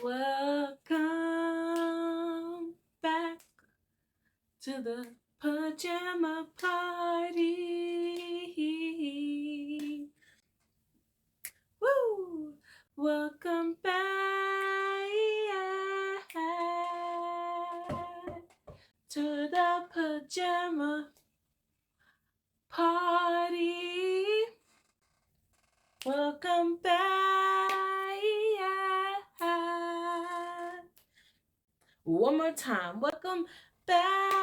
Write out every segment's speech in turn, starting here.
Welcome back to the pajama party. Woo! Welcome back to the pajama party. Welcome back. One more time. Welcome back.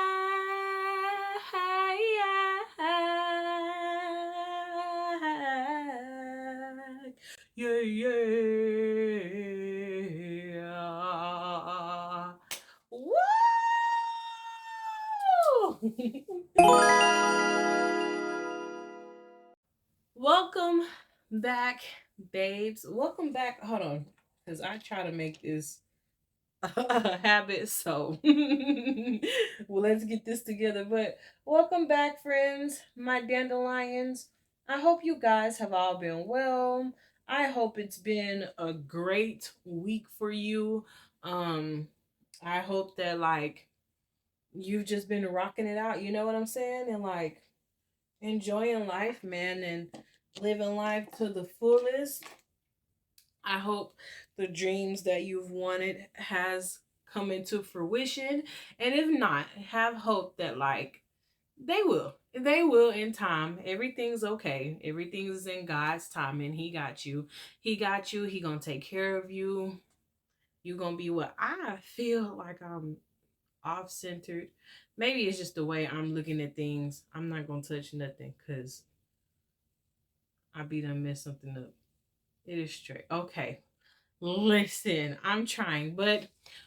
Yeah, yeah. Woo! Welcome back, babes. Welcome back. Hold on, because I try to make this a habit. So, well, let's get this together. But welcome back, friends, my dandelions. I hope you guys have all been well. I hope it's been a great week for you. I hope that you've just been rocking it out. You know what I'm saying? And enjoying life, man, and living life to the fullest. I hope the dreams that you've wanted has come into fruition. And if not, have hope that they will. They will in time. Everything's okay. Everything's in God's time, and He got you. He got you. He gonna take care of you. You gonna be what I feel like I'm off centered. Maybe it's just the way I'm looking at things. I'm not gonna touch nothing because I be done mess something up. It is straight. Okay. Listen, I'm trying, but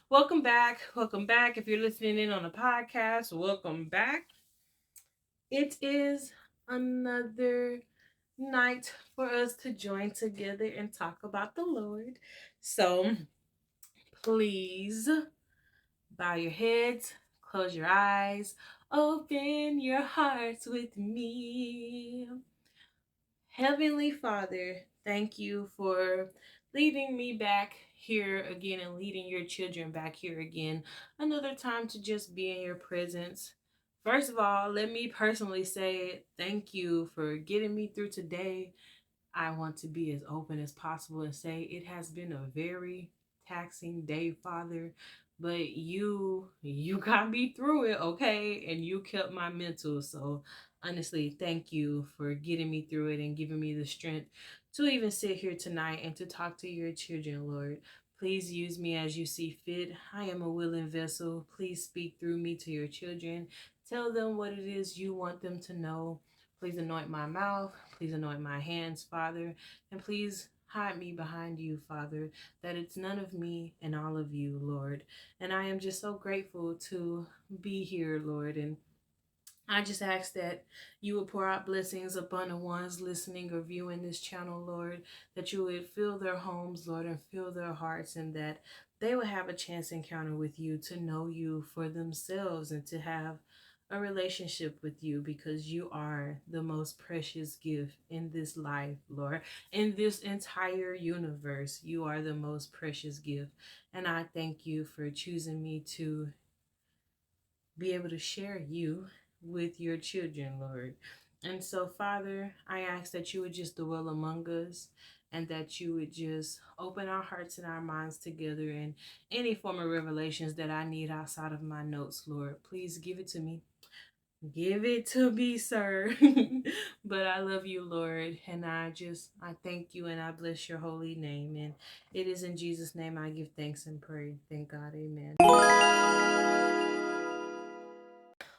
welcome back. Welcome back. If you're listening in on a podcast, welcome back. It is another night for us to join together and talk about the Lord. So please bow your heads, close your eyes, open your hearts with me. Heavenly Father, thank you for leading me back here again and leading your children back here again. Another time to just be in your presence. First of all, let me personally say thank you for getting me through today. I want to be as open as possible and say it has been a very taxing day, Father, but you got me through it, okay? And you kept my mental. So honestly, thank you for getting me through it and giving me the strength to even sit here tonight and to talk to your children, Lord. Please use me as you see fit. I am a willing vessel. Please speak through me to your children. Tell them what it is you want them to know. Please anoint my mouth. Please anoint my hands, Father. And please hide me behind you, Father, that it's none of me and all of you, Lord. And I am just so grateful to be here, Lord. And I just ask that you would pour out blessings upon the ones listening or viewing this channel, Lord, that you would fill their homes, Lord, and fill their hearts, and that they would have a chance encounter with you to know you for themselves and to have a relationship with you because you are the most precious gift in this life, Lord. In this entire universe, you are the most precious gift. And I thank you for choosing me to be able to share you with your children, Lord. And so, Father, I ask that you would just dwell among us and that you would just open our hearts and our minds together in any form of revelations that I need outside of my notes, Lord. Please give it to me. Give it to me, sir. But I love you, Lord, and I thank you and I bless your holy name. And it is in Jesus' name I give thanks and pray. Thank God, amen.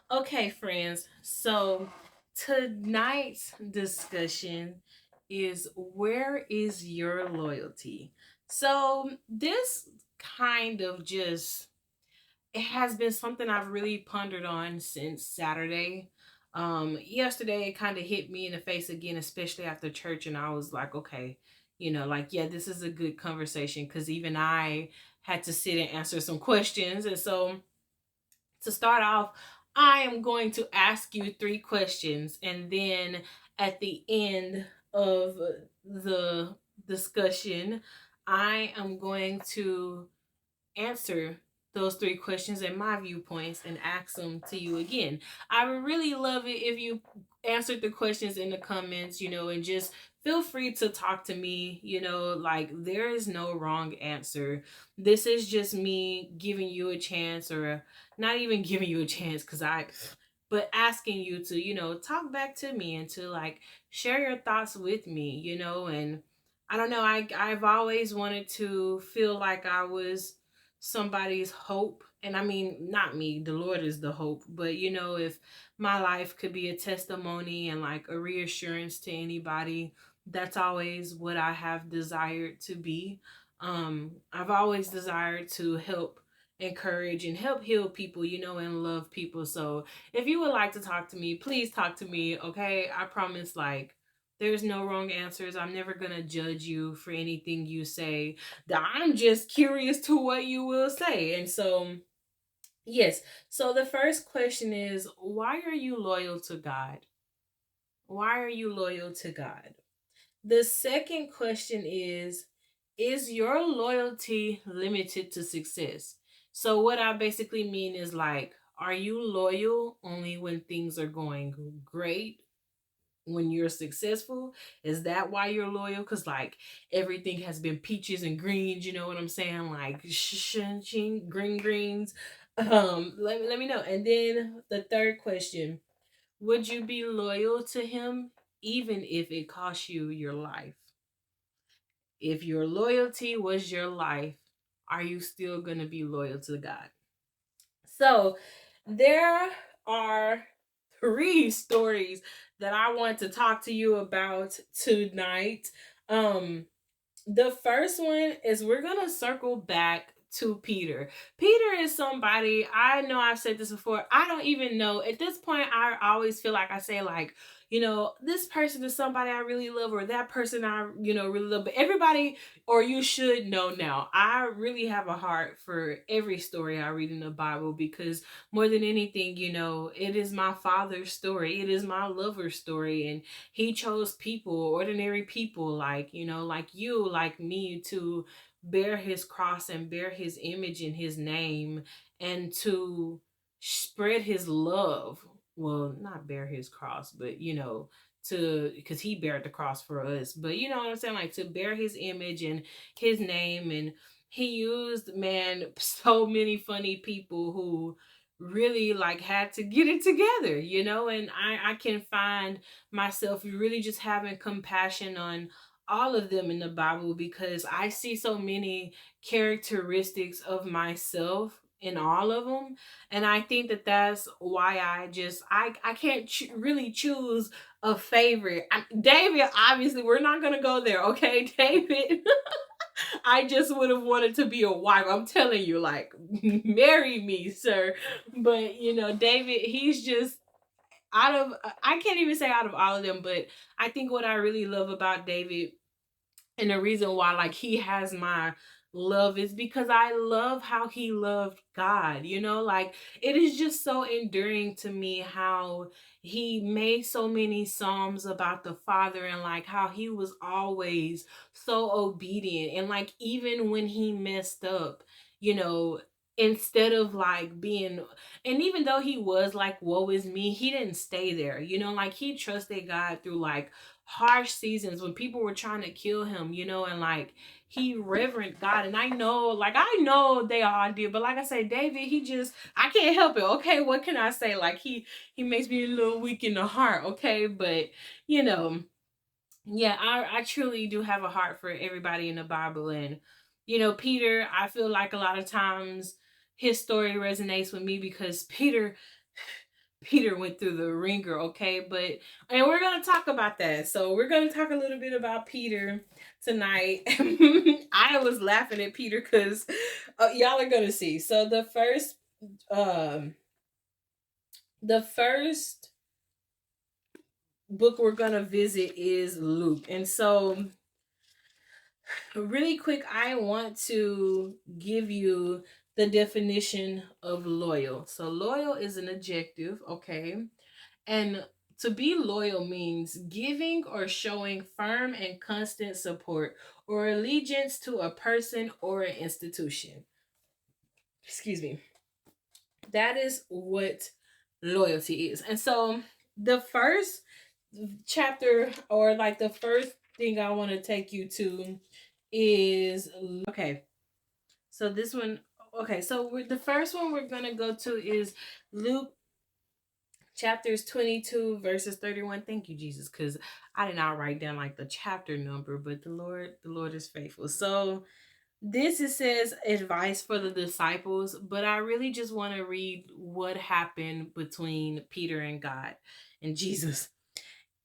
Okay, friends. So tonight's discussion is where is your loyalty? So this kind of just it has been something I've really pondered on since Saturday. Yesterday it kind of hit me in the face again, especially after church, and I was like, okay, yeah, this is a good conversation because even I had to sit and answer some questions. And so to start off, I am going to ask you 3 questions, and then at the end of the discussion, I am going to answer those three questions and my viewpoints and ask them to you again. I would really love it if you answered the questions in the comments, and just feel free to talk to me. Like, there is no wrong answer. This is just me giving you a chance, or not even giving you a chance, but asking you to, talk back to me and to like share your thoughts with me, and I don't know, I've always wanted to feel like I was somebody's hope. And I mean, not me, the Lord is the hope, but if my life could be a testimony and like a reassurance to anybody, that's always what I have desired to be. I've always desired to help encourage and help heal people, and love people. So if you would like to talk to me, please talk to me, okay? I promise, like, there's no wrong answers. I'm never gonna judge you for anything you say. I'm just curious to what you will say. And so, yes. So the first question is, why are you loyal to God? Why are you loyal to God? The second question is your loyalty limited to success? So what I basically mean is, like, are you loyal only when things are going great? When you're successful, is that why you're loyal? Because like everything has been peaches and greens, you know what I'm saying? Like green greens. Let me know. And then the third question, would you be loyal to him even if it costs you your life? If your loyalty was your life, are you still gonna be loyal to God? So there are three stories that I want to talk to you about tonight. Um, the first one is, we're gonna circle back to Peter. Peter is somebody, I know I've said this before. I don't even know. At this point, I always feel like I say, like, this person is somebody I really love, or that person I, really love. But everybody, or you should know now, I really have a heart for every story I read in the Bible, because more than anything, it is my father's story. It is my lover's story. And he chose people, ordinary people, like, like you, like me, to bear his cross and bear his image in his name, and to spread his love. Well, not bear his cross, but to, because he bared the cross for us, but you know what I'm saying, like, to bear his image and his name. And he used, man, so many funny people who really like had to get it together, and I can find myself really just having compassion on all of them in the Bible, because I see so many characteristics of myself in all of them. And I think that that's why I can't really choose a favorite. David, obviously we're not gonna go there, okay? David, I just would have wanted to be a wife. I'm telling you, like, marry me, sir. But David, he's just out of, I can't even say out of all of them, but I think what I really love about David, and the reason why, like, he has my love, is because I love how he loved God. Like, it is just so enduring to me how he made so many psalms about the Father, and like how he was always so obedient. And like, even when he messed up, you know, instead of like being, and even though he was like, woe is me, he didn't stay there. Like, he trusted God through like harsh seasons when people were trying to kill him, and like, he reverent God. And I know they all did, but like I say, David, he just, I can't help it, okay? What can I say? Like, he makes me a little weak in the heart, okay? But you know yeah, I truly do have a heart for everybody in the Bible. And Peter, I feel like a lot of times his story resonates with me, because Peter went through the ringer, okay? But, and we're going to talk about that. So we're going to talk a little bit about Peter tonight. I was laughing at Peter because y'all are going to see. So um the first book we're going to visit is Luke. And so really quick, I want to give you the definition of loyal. So loyal is an adjective, okay? And to be loyal means giving or showing firm and constant support or allegiance to a person or an institution. excuse me, that is what loyalty is. And so the first chapter, or like the first thing I want to take you to is, okay, so this one, okay, so the first one we're going to go to is Luke chapters 22 verses 31. Thank you, Jesus, because I did not write down like the chapter number, but the Lord is faithful. So this, it says advice for the disciples, but I really just want to read what happened between Peter and God and Jesus.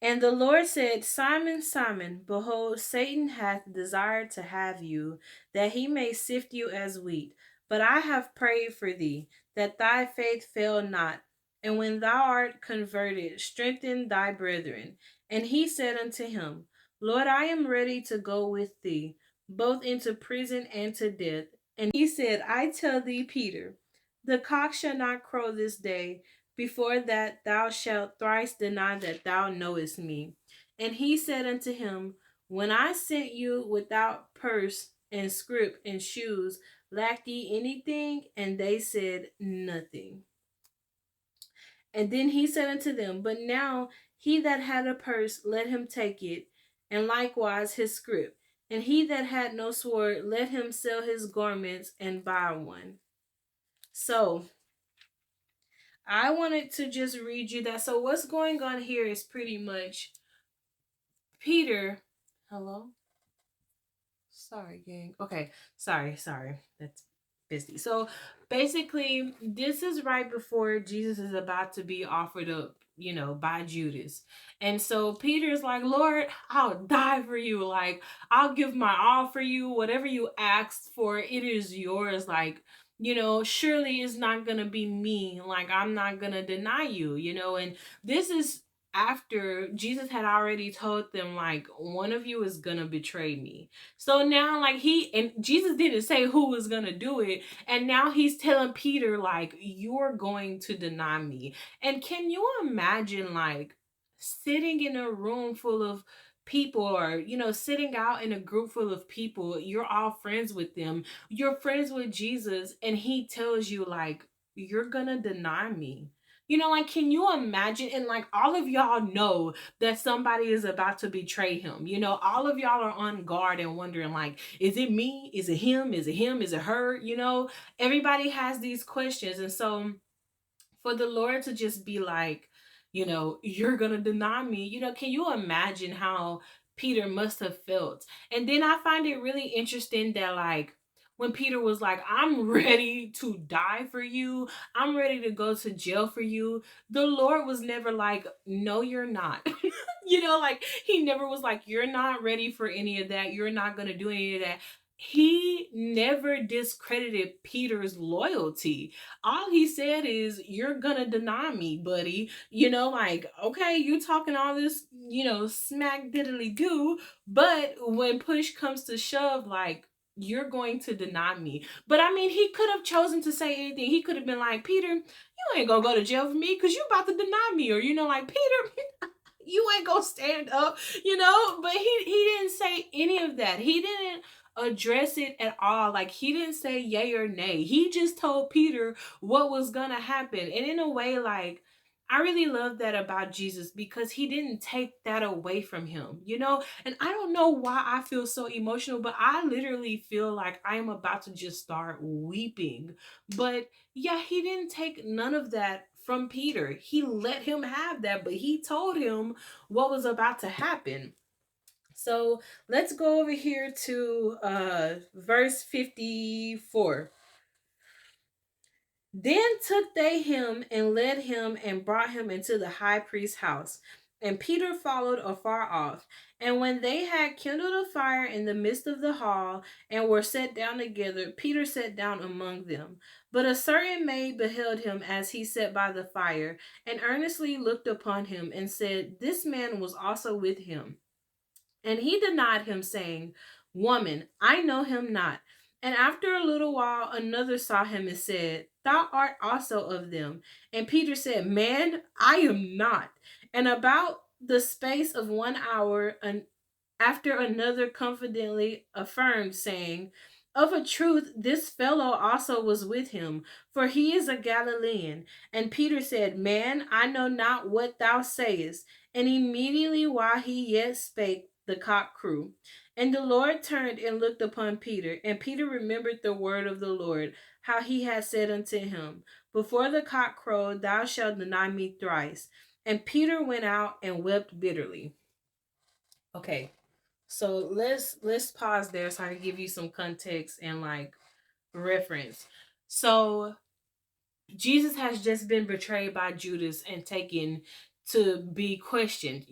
And the Lord said, Simon, Simon, behold, Satan hath desired to have you, that he may sift you as wheat. But I have prayed for thee, that thy faith fail not. And when thou art converted, strengthen thy brethren. And he said unto him, Lord, I am ready to go with thee, both into prison and to death. And he said, I tell thee, Peter, the cock shall not crow this day before that thou shalt thrice deny that thou knowest me. And he said unto him, When I sent you without purse and scrip and shoes, lacked ye anything? And they said, Nothing. And then he said unto them, But now he that had a purse, let him take it, and likewise his scrip. And he that had no sword, let him sell his garments and buy one. So I wanted to just read you that. So what's going on here is pretty much Peter. Hello? Sorry, gang. Okay. Sorry. That's busy. So basically, this is right before Jesus is about to be offered up, by Judas. And so Peter's like, Lord, I'll die for you. Like, I'll give my all for you. Whatever you asked for, it is yours. Like, surely it's not going to be me. Like, I'm not going to deny you, and this is after Jesus had already told them, like, one of you is gonna betray me. So now, like, Jesus didn't say who was gonna do it, and now he's telling Peter, like, you're going to deny me. And can you imagine, like, sitting in a room full of people, or sitting out in a group full of people, you're all friends with them, you're friends with Jesus, and he tells you, like, you're gonna deny me. Like, can you imagine? And like, all of y'all know that somebody is about to betray him. All of y'all are on guard and wondering, like, is it me? Is it him? Is it him? Is it her? Everybody has these questions. And so for the Lord to just be like, you're going to deny me, can you imagine how Peter must have felt? And then I find it really interesting that, like, when Peter was like, I'm ready to die for you, I'm ready to go to jail for you, the Lord was never like, no, you're not. Like, he never was like, you're not ready for any of that. You're not going to do any of that. He never discredited Peter's loyalty. All he said is, you're gonna deny me, buddy. Like, okay, you talking all this, smack diddly do, but when push comes to shove, like, you're going to deny me. But I mean, he could have chosen to say anything. He could have been like, Peter, you ain't gonna go to jail for me because you about to deny me. Or, like, Peter, you ain't gonna stand up, but he didn't say any of that. He didn't address it at all. Like, he didn't say yay or nay. He just told Peter what was gonna happen. And in a way, like, I really love that about Jesus, because he didn't take that away from him, and I don't know why I feel so emotional, but I literally feel like I am about to just start weeping. But yeah, he didn't take none of that from Peter. He let him have that, but he told him what was about to happen. So let's go over here to verse 54. Then took they him and led him and brought him into the high priest's house. And Peter followed afar off. And when they had kindled a fire in the midst of the hall and were set down together, Peter sat down among them. But a certain maid beheld him as he sat by the fire, and earnestly looked upon him, and said, This man was also with him. And he denied him, saying, Woman, I know him not. And after a little while, another saw him and said, Thou art also of them. And Peter said, Man, I am not. And about the space of 1 hour, after another confidently affirmed, saying, Of a truth, this fellow also was with him, for he is a Galilean. And Peter said, Man, I know not what thou sayest. And immediately while he yet spake, the cock crew. And the Lord turned and looked upon Peter. And Peter remembered the word of the Lord, how he had said unto him, Before the cock crowed, thou shalt deny me thrice. And Peter went out and wept bitterly. Okay, so let's pause there so I can give you some context and like reference. So Jesus has just been betrayed by Judas and taken to be questioned,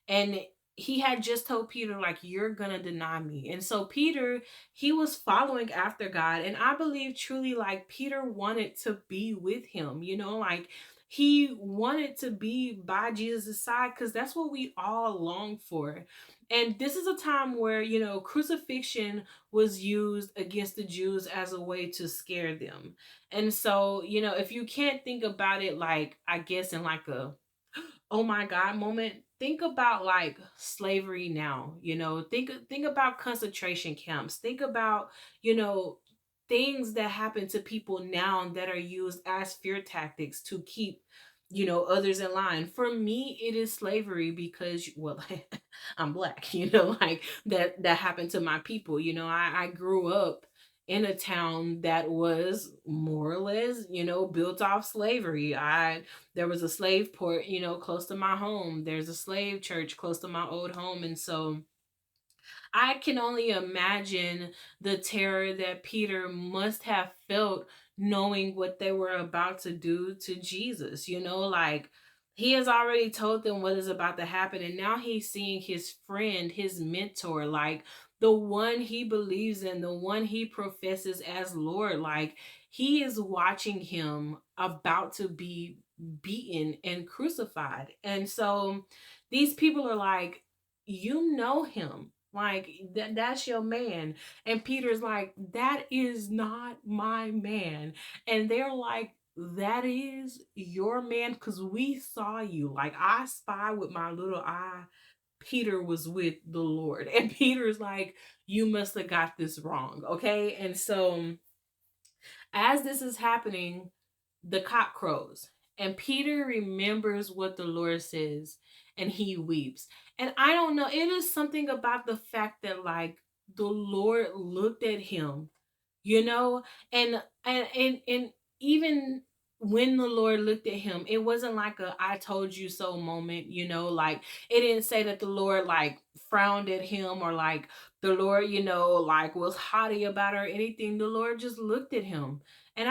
and he had just told Peter, like, you're gonna deny me. And so Peter, he was following after God. And I believe truly, like, Peter wanted to be with him, like he wanted to be by Jesus' side because that's what we all long for. And this is a time where, crucifixion was used against the Jews as a way to scare them. And so, if you can't think about it, like, I guess in like a, oh my God moment, think about like slavery now, think about concentration camps, think about, things that happen to people now that are used as fear tactics to keep, others in line. For me, it is slavery because, well, I'm black, like that happened to my people. I grew up in a town that was more or less, built off slavery. There was a slave port, close to my home. There's a slave church close to my old home. And so I can only imagine the terror that Peter must have felt knowing what they were about to do to Jesus. Like, he has already told them what is about to happen, and now he's seeing his friend, his mentor, like the one he believes in, the one he professes as Lord. Like, he is watching him about to be beaten and crucified. And so these people are like, you know him, like that's your man. And Peter's like, that is not my man. And they're like, that is your man, because we saw you. Like, I spy with my little eye Peter was with the Lord. And Peter's like, you must have got this wrong. Okay. And so as this is happening, the cock crows, and Peter remembers what the Lord says, and he weeps. And I don't know, it is something about the fact that, like, the Lord looked at him, you know, and even when the Lord looked at him, it wasn't like a I told you so moment, like it didn't say that the Lord like frowned at him, or like the Lord, like was haughty about it or anything. The Lord just looked at him. And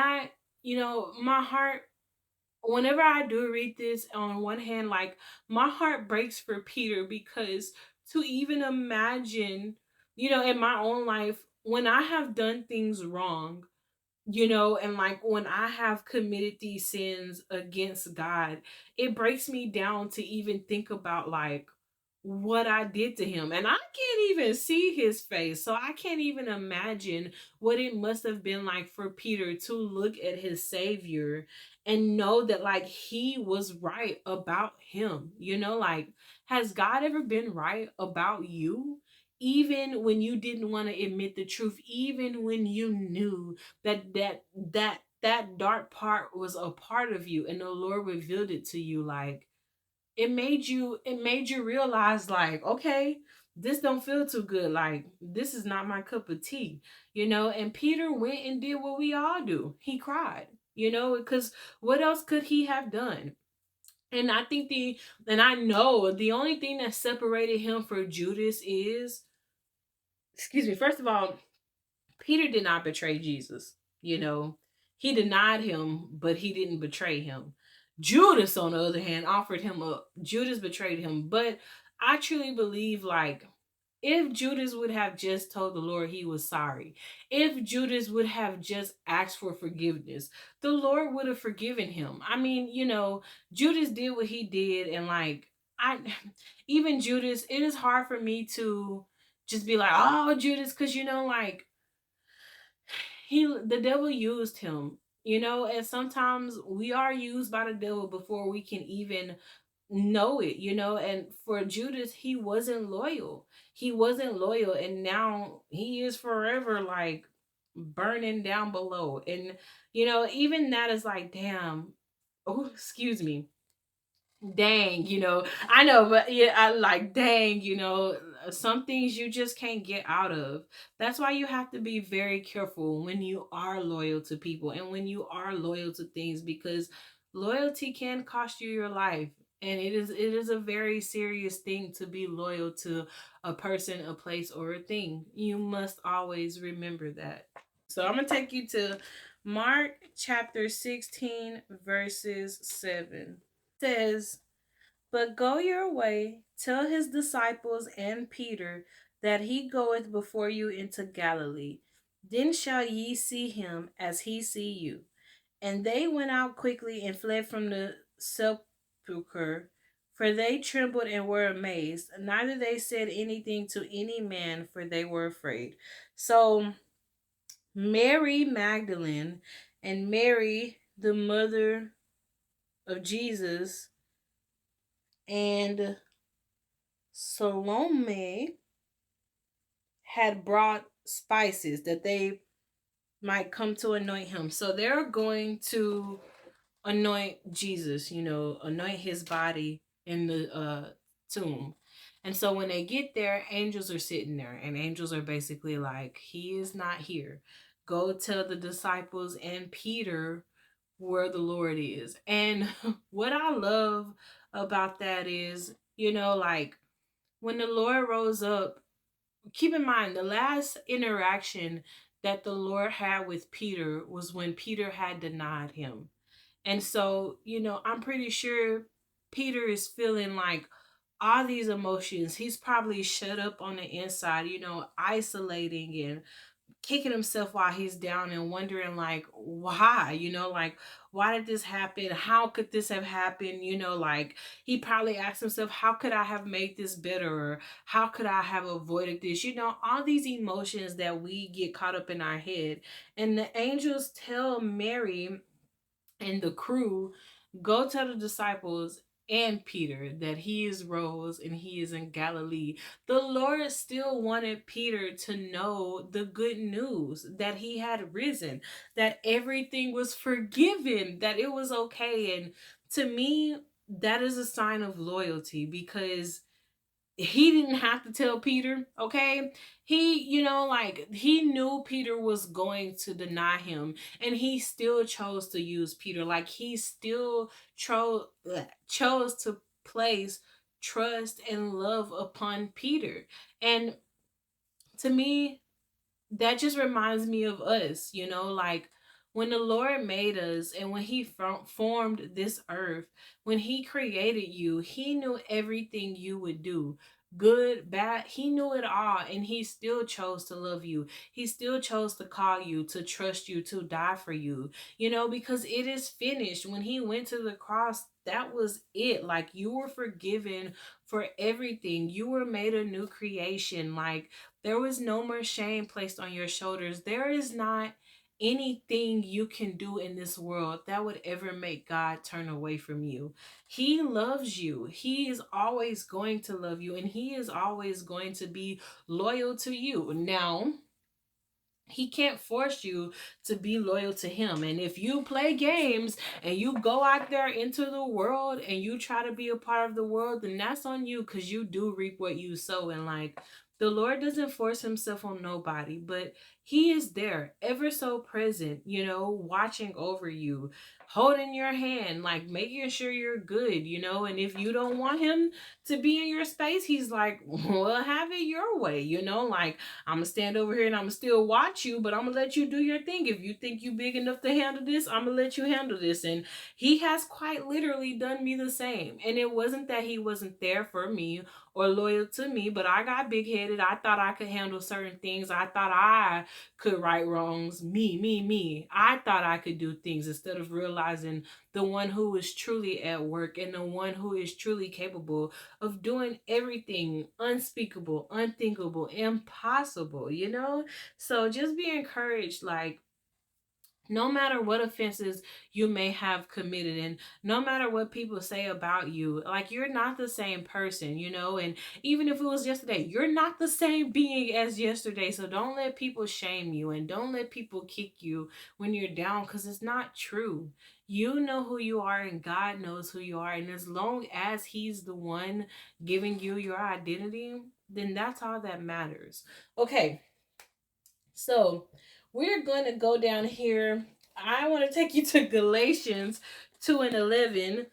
my heart, whenever I do read this, on one hand, like, my heart breaks for Peter, because to even imagine, in my own life, when I have done things wrong, and like when I have committed these sins against God, it breaks me down to even think about like what I did to him. And I can't even see his face. So I can't even imagine what it must have been like for Peter to look at his Savior and know that like he was right about him. Like, has God ever been right about you? Even when you didn't want to admit the truth, even when you knew that dark part was a part of you and the Lord revealed it to you, like, it made you realize, like, okay, this don't feel too good, like this is not my cup of tea. And Peter went and did what we all do. He cried, because what else could he have done? And I know the only thing that separated him from Judas is, excuse me, first of all, Peter did not betray Jesus. He denied him, but he didn't betray him. Judas, on the other hand, offered him up. Judas betrayed him. But I truly believe, like, if Judas would have just told the Lord he was sorry, if Judas would have just asked for forgiveness, the Lord would have forgiven him. I mean, Judas did what he did, and like, I, even Judas, it is hard for me to just be like, oh, Judas, because like, the devil used him, and sometimes we are used by the devil before we can even know it, you know. And for Judas, he wasn't loyal. He wasn't loyal, and now he is forever like burning down below. And you know, even that is like, damn. Oh, excuse me. Dang, you know, I know, but yeah, I like, dang, you know, some things you just can't get out of. That's why you have to be very careful when you are loyal to people and when you are loyal to things, because loyalty can cost you your life. And it is a very serious thing to be loyal to a person, a place, or a thing. You must always remember that. So I'm gonna take you to Mark chapter 16, verses 7. Says, "But go your way, tell his disciples and Peter that he goeth before you into Galilee. Then shall ye see him as he see you." And they went out quickly and fled from the sepulchre, for they trembled and were amazed. Neither they said anything to any man, for they were afraid. So Mary Magdalene and Mary, the mother of Jesus, and Salome had brought spices that they might come to anoint him. So they're going to anoint Jesus, you know, anoint his body in the tomb. And so when they get there, angels are sitting there, and angels are basically like, he is not here. Go tell the disciples and Peter where the Lord is. And what I love about that is, you know, like when the Lord rose up, keep in mind the last interaction that the Lord had with Peter was when Peter had denied him. And so, you know, I'm pretty sure Peter is feeling like all these emotions. He's probably shut up on the inside, you know, isolating and kicking himself while he's down and wondering like, why, you know, like, why did this happen? How could this have happened? You know, like, he probably asked himself, how could I have made this better, or how could I have avoided this? You know, all these emotions that we get caught up in our head. And the angels tell Mary and the crew, go tell the disciples and Peter that he is rose and he is in Galilee. The Lord still wanted Peter to know the good news that he had risen, that everything was forgiven, that it was okay. And to me, that is a sign of loyalty, because he didn't have to tell Peter, okay? He, you know, like, he knew Peter was going to deny him, and he still chose to use Peter. Like, he still chose to place trust and love upon Peter. And to me, that just reminds me of us, you know, like when the Lord made us and when he formed this earth, when he created you, he knew everything you would do. Good, bad, he knew it all, and he still chose to love you. He still chose to call you, to trust you, to die for you, you know, because it is finished. When he went to the cross, that was it. Like, you were forgiven for everything. You were made a new creation. Like, there was no more shame placed on your shoulders. There is not anything you can do in this world that would ever make God turn away from you. He loves you. He is always going to love you, and he is always going to be loyal to you. Now, he can't force you to be loyal to him. And if you play games and you go out there into the world and you try to be a part of the world, then that's on you, because you do reap what you sow. And like, the Lord doesn't force himself on nobody, but he is there, ever so present, you know, watching over you, holding your hand, like making sure you're good, you know. And if you don't want him to be in your space, he's like, well, have it your way, you know, like, I'm gonna stand over here and I'm gonna still watch you, but I'm gonna let you do your thing. If you think you big enough to handle this, I'm gonna let you handle this. And he has quite literally done me the same. And it wasn't that he wasn't there for me or loyal to me, but I got big headed. I thought I could handle certain things. I thought I could right wrongs. Me. I thought I could do things, instead of realizing the one who is truly at work and the one who is truly capable of doing everything unspeakable, unthinkable, impossible, you know? So just be encouraged. Like, No matter what offenses you may have committed, and no matter what people say about you, like, you're not the same person, and even if it was yesterday, you're not the same being as yesterday. So don't let people shame you, and don't let people kick you when you're down, because it's not true. You know who you are, and God knows who you are, and as long as He's the one giving you your identity, then that's all that matters. Okay, so we're going to go down here. I want to take you to Galatians 2 and 11,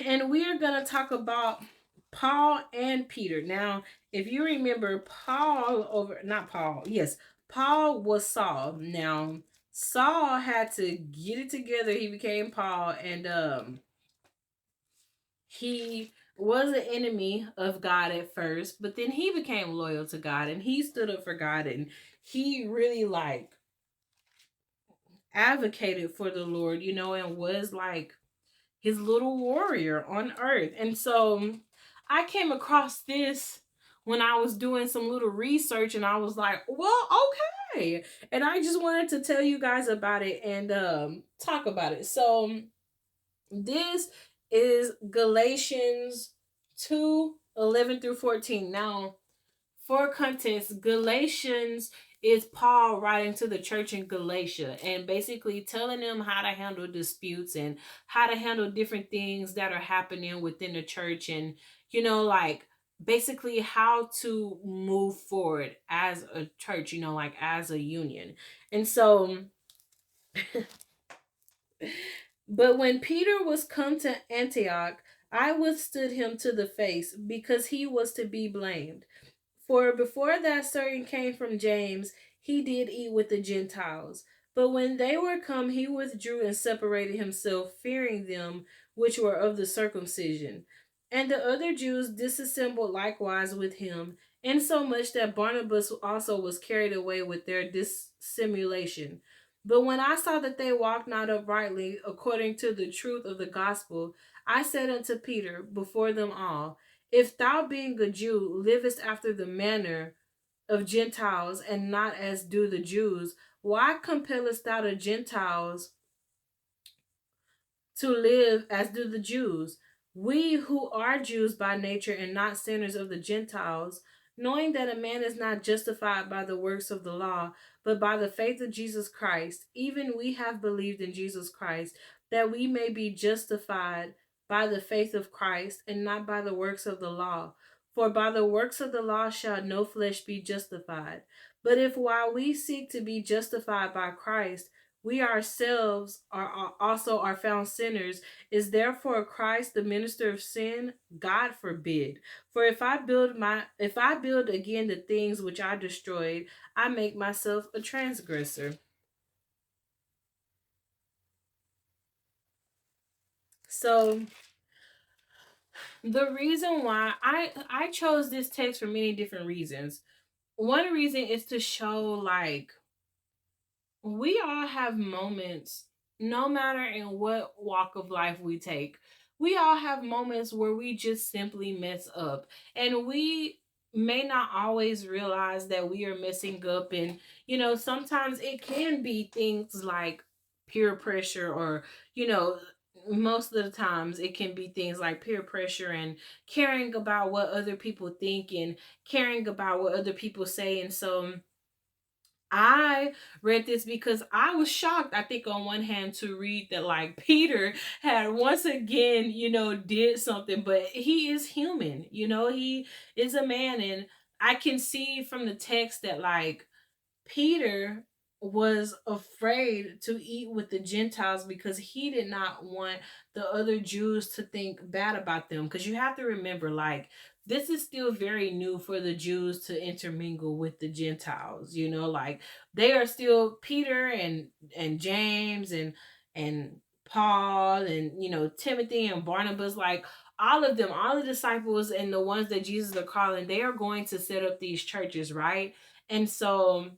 and we are going to talk about Paul and Peter. Now, if you remember, Paul was Saul. Now, Saul had to get it together. He became Paul, and he was an enemy of God at first, but then he became loyal to God, and he stood up for God, and he really advocated for the Lord, and was like his little warrior on earth. And so I came across this when I was doing some little research, and I was like, well, okay. And I just wanted to tell you guys about it and talk about it. So this is Galatians 2:11 through 14. Now, for context, Galatians is Paul writing to the church in Galatia and basically telling them how to handle disputes and how to handle different things that are happening within the church, and like basically how to move forward as a church, like as a union. And so but when Peter was come to Antioch, I withstood him to the face, because he was to be blamed. For before that certain came from James, he did eat with the Gentiles. But when they were come, he withdrew and separated himself, fearing them which were of the circumcision. And the other Jews disassembled likewise with him, insomuch that Barnabas also was carried away with their dissimulation. But when I saw that they walked not uprightly according to the truth of the gospel, I said unto Peter before them all, if thou, being a Jew, livest after the manner of Gentiles, and not as do the Jews, why compellest thou the Gentiles to live as do the Jews? We who are Jews by nature and not sinners of the Gentiles, knowing that a man is not justified by the works of the law, but by the faith of Jesus Christ, even we have believed in Jesus Christ, that we may be justified by the faith of Christ, and not by the works of the law. For by the works of the law shall no flesh be justified. But if while we seek to be justified by Christ, we ourselves are found sinners, is therefore Christ the minister of sin? God forbid. For if I build again the things which I destroyed, I make myself a transgressor. So the reason why I chose this text for many different reasons. One reason is to show, like, we all have moments, no matter in what walk of life we take. We all have moments where we just simply mess up, and we may not always realize that we are messing up. And sometimes it can be things like peer pressure, or most of the times it can be things like peer pressure and caring about what other people think and caring about what other people say. And so I read this because I was shocked, I think, on one hand, to read that, like, Peter had once again, did something, but he is human, he is a man. And I can see from the text that, like, Peter was afraid to eat with the Gentiles because he did not want the other Jews to think bad about them. Because you have to remember, like, this is still very new for the Jews to intermingle with the Gentiles. Like, they are still Peter and James and Paul and Timothy and Barnabas, like all of them, all the disciples and the ones that Jesus are calling, they are going to set up these churches, right? And so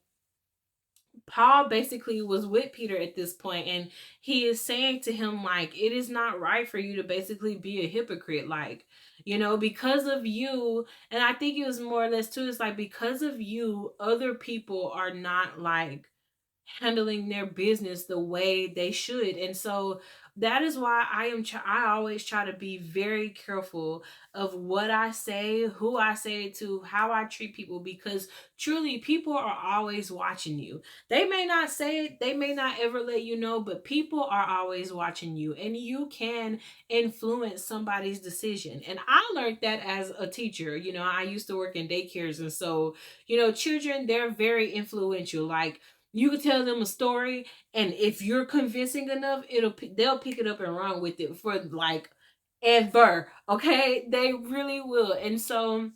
Paul basically was with Peter at this point, and he is saying to him, like, it is not right for you to basically be a hypocrite, like, because of you. And I think it was more or less too, it's like, because of you, other people are not, like, handling their business the way they should. And so that is why I always try to be very careful of what I say, who I say it to, how I treat people, because truly people are always watching you. They may not say it, they may not ever let you know, but people are always watching you, and you can influence somebody's decision. And I learned that as a teacher. I used to work in daycares, and so, children, they're very influential. Like, you could tell them a story, and if you're convincing enough, they'll pick it up and run with it for like ever. Okay, they really will. And so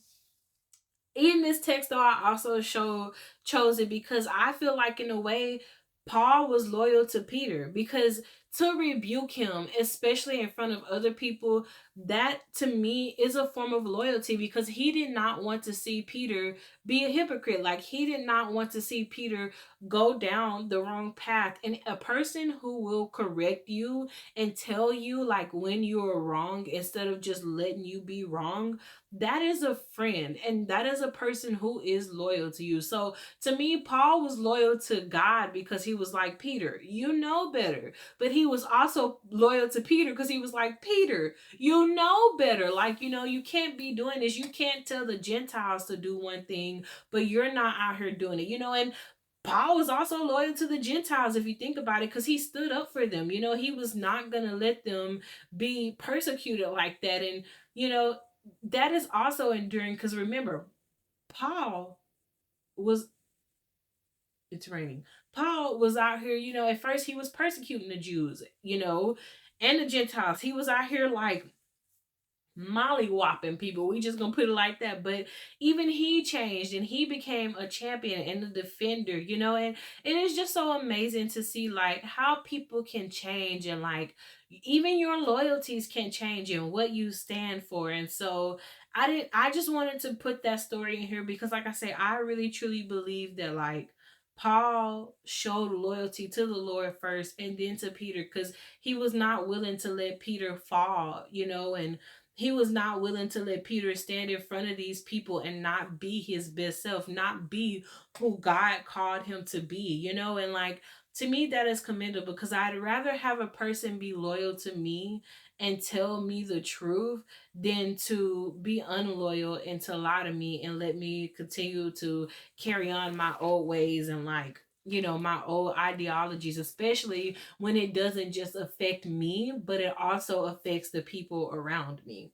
in this text, though, I also chose it because I feel like, in a way, Paul was loyal to Peter, because to rebuke him, especially in front of other people, that to me is a form of loyalty, because he did not want to see Peter be a hypocrite. Like, he did not want to see Peter go down the wrong path. And a person who will correct you and tell you like when you are wrong instead of just letting you be wrong, that is a friend, and that is a person who is loyal to you. So to me, Paul was loyal to God because he was like, Peter, you know better. But he was also loyal to Peter because he was like, Peter, you know better. Like, you can't be doing this. You can't tell the Gentiles to do one thing, but you're not out here doing it. And Paul was also loyal to the Gentiles, if you think about it, because he stood up for them. He was not going to let them be persecuted like that. And, that is also enduring, because remember, Paul was, it's raining. Paul was out here, at first he was persecuting the Jews, and the Gentiles. He was out here like mollywhopping people. We just gonna put it like that. But even he changed, and he became a champion and a defender, and it is just so amazing to see like how people can change, and like even your loyalties can change and what you stand for. And so I just wanted to put that story in here because, like I say, I really truly believe that like Paul showed loyalty to the Lord first and then to Peter, because he was not willing to let Peter fall, and he was not willing to let Peter stand in front of these people and not be his best self, not be who God called him to be, and like, to me, that is commendable, because I'd rather have a person be loyal to me and tell me the truth than to be unloyal and to lie to me and let me continue to carry on my old ways and like, my old ideologies, especially when it doesn't just affect me, but it also affects the people around me.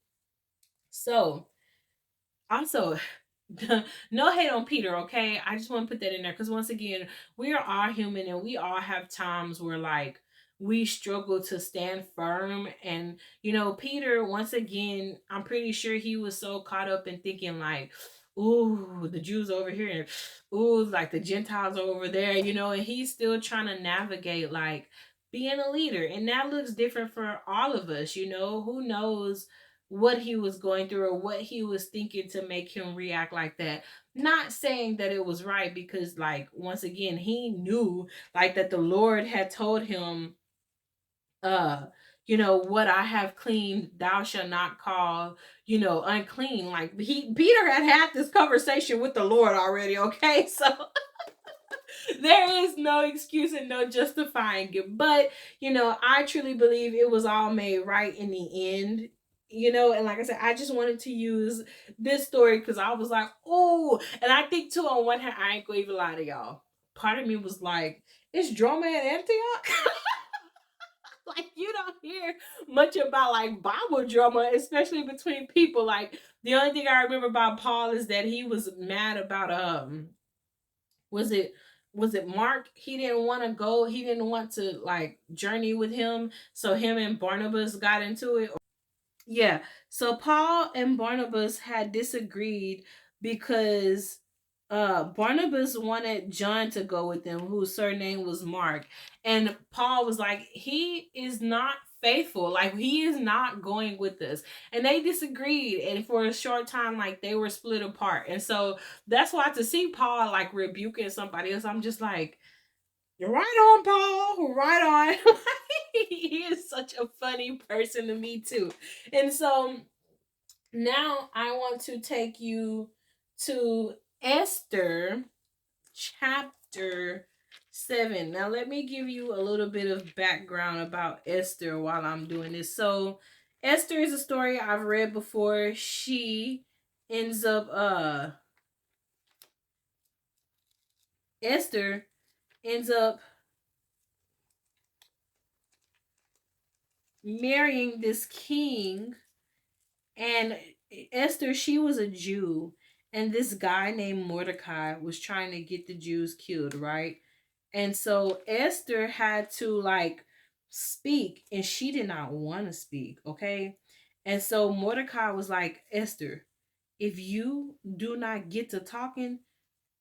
So, also, no hate on Peter, okay? I just want to put that in there because, once again, we are all human and we all have times where like we struggle to stand firm. And Peter, once again, I'm pretty sure he was so caught up in thinking like, ooh, the Jews over here, and ooh, like the Gentiles over there, and he's still trying to navigate like being a leader. And that looks different for all of us, who knows what he was going through or what he was thinking to make him react like that. Not saying that it was right, because like, once again, he knew like that the Lord had told him, uh what I have cleaned thou shalt not call unclean. Like, Peter had this conversation with the Lord already, okay? So there is no excuse and no justifying it. But, I truly believe it was all made right in the end. And like I said, I just wanted to use this story because I was like, oh, and I think too, on one hand, I ain't gonna even lie to y'all. Part of me was like, is drama at Antioch? Like, you don't hear much about like Bible drama, especially between people. Like, the only thing I remember about Paul is that he was mad about was it Mark? He didn't want to go. He didn't want to like journey with him. So him and Barnabas got into it. Yeah. So Paul and Barnabas had disagreed because Barnabas wanted John to go with them, whose surname was Mark. And Paul was like, he is not faithful. Like, he is not going with us. And they disagreed. And for a short time, like, they were split apart. And so that's why, to see Paul like rebuking somebody else, I'm just like, you're right on, Paul. Right on. He is such a funny person to me too. And so now I want to take you to Esther chapter 7. Now, let me give you a little bit of background about Esther while I'm doing this. So, Esther is a story I've read before. She ends up, Esther ends up marrying this king, and Esther, she was a Jew, and this guy named Mordecai was trying to get the Jews killed, right? And so Esther had to like speak, and she did not want to speak, okay? And so Mordecai was like, Esther, if you do not get to talking,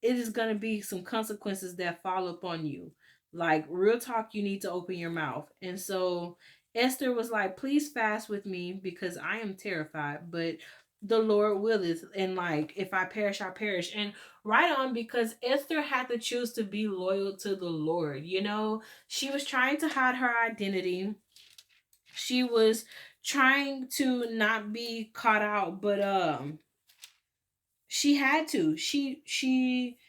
it is going to be some consequences that fall upon you. Like, real talk, you need to open your mouth. And so Esther was like, please fast with me because I am terrified, but the Lord willeth. And like, if I perish, I perish. And right on, because Esther had to choose to be loyal to the Lord. You know, she was trying to hide her identity. She was trying to not be caught out, but she had to. She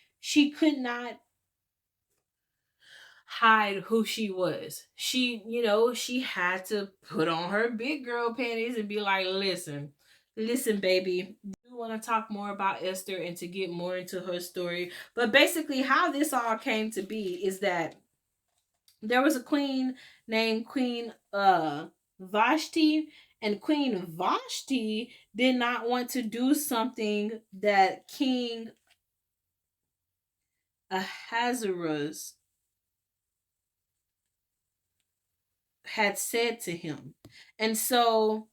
could not hide who she was. She, you know, she had to put on her big girl panties and be like, listen, baby. You want to talk more about Esther and to get more into her story. But basically, how this all came to be is that there was a queen named Queen Vashti, and Queen Vashti did not want to do something that King Ahasuerus had said to him. And so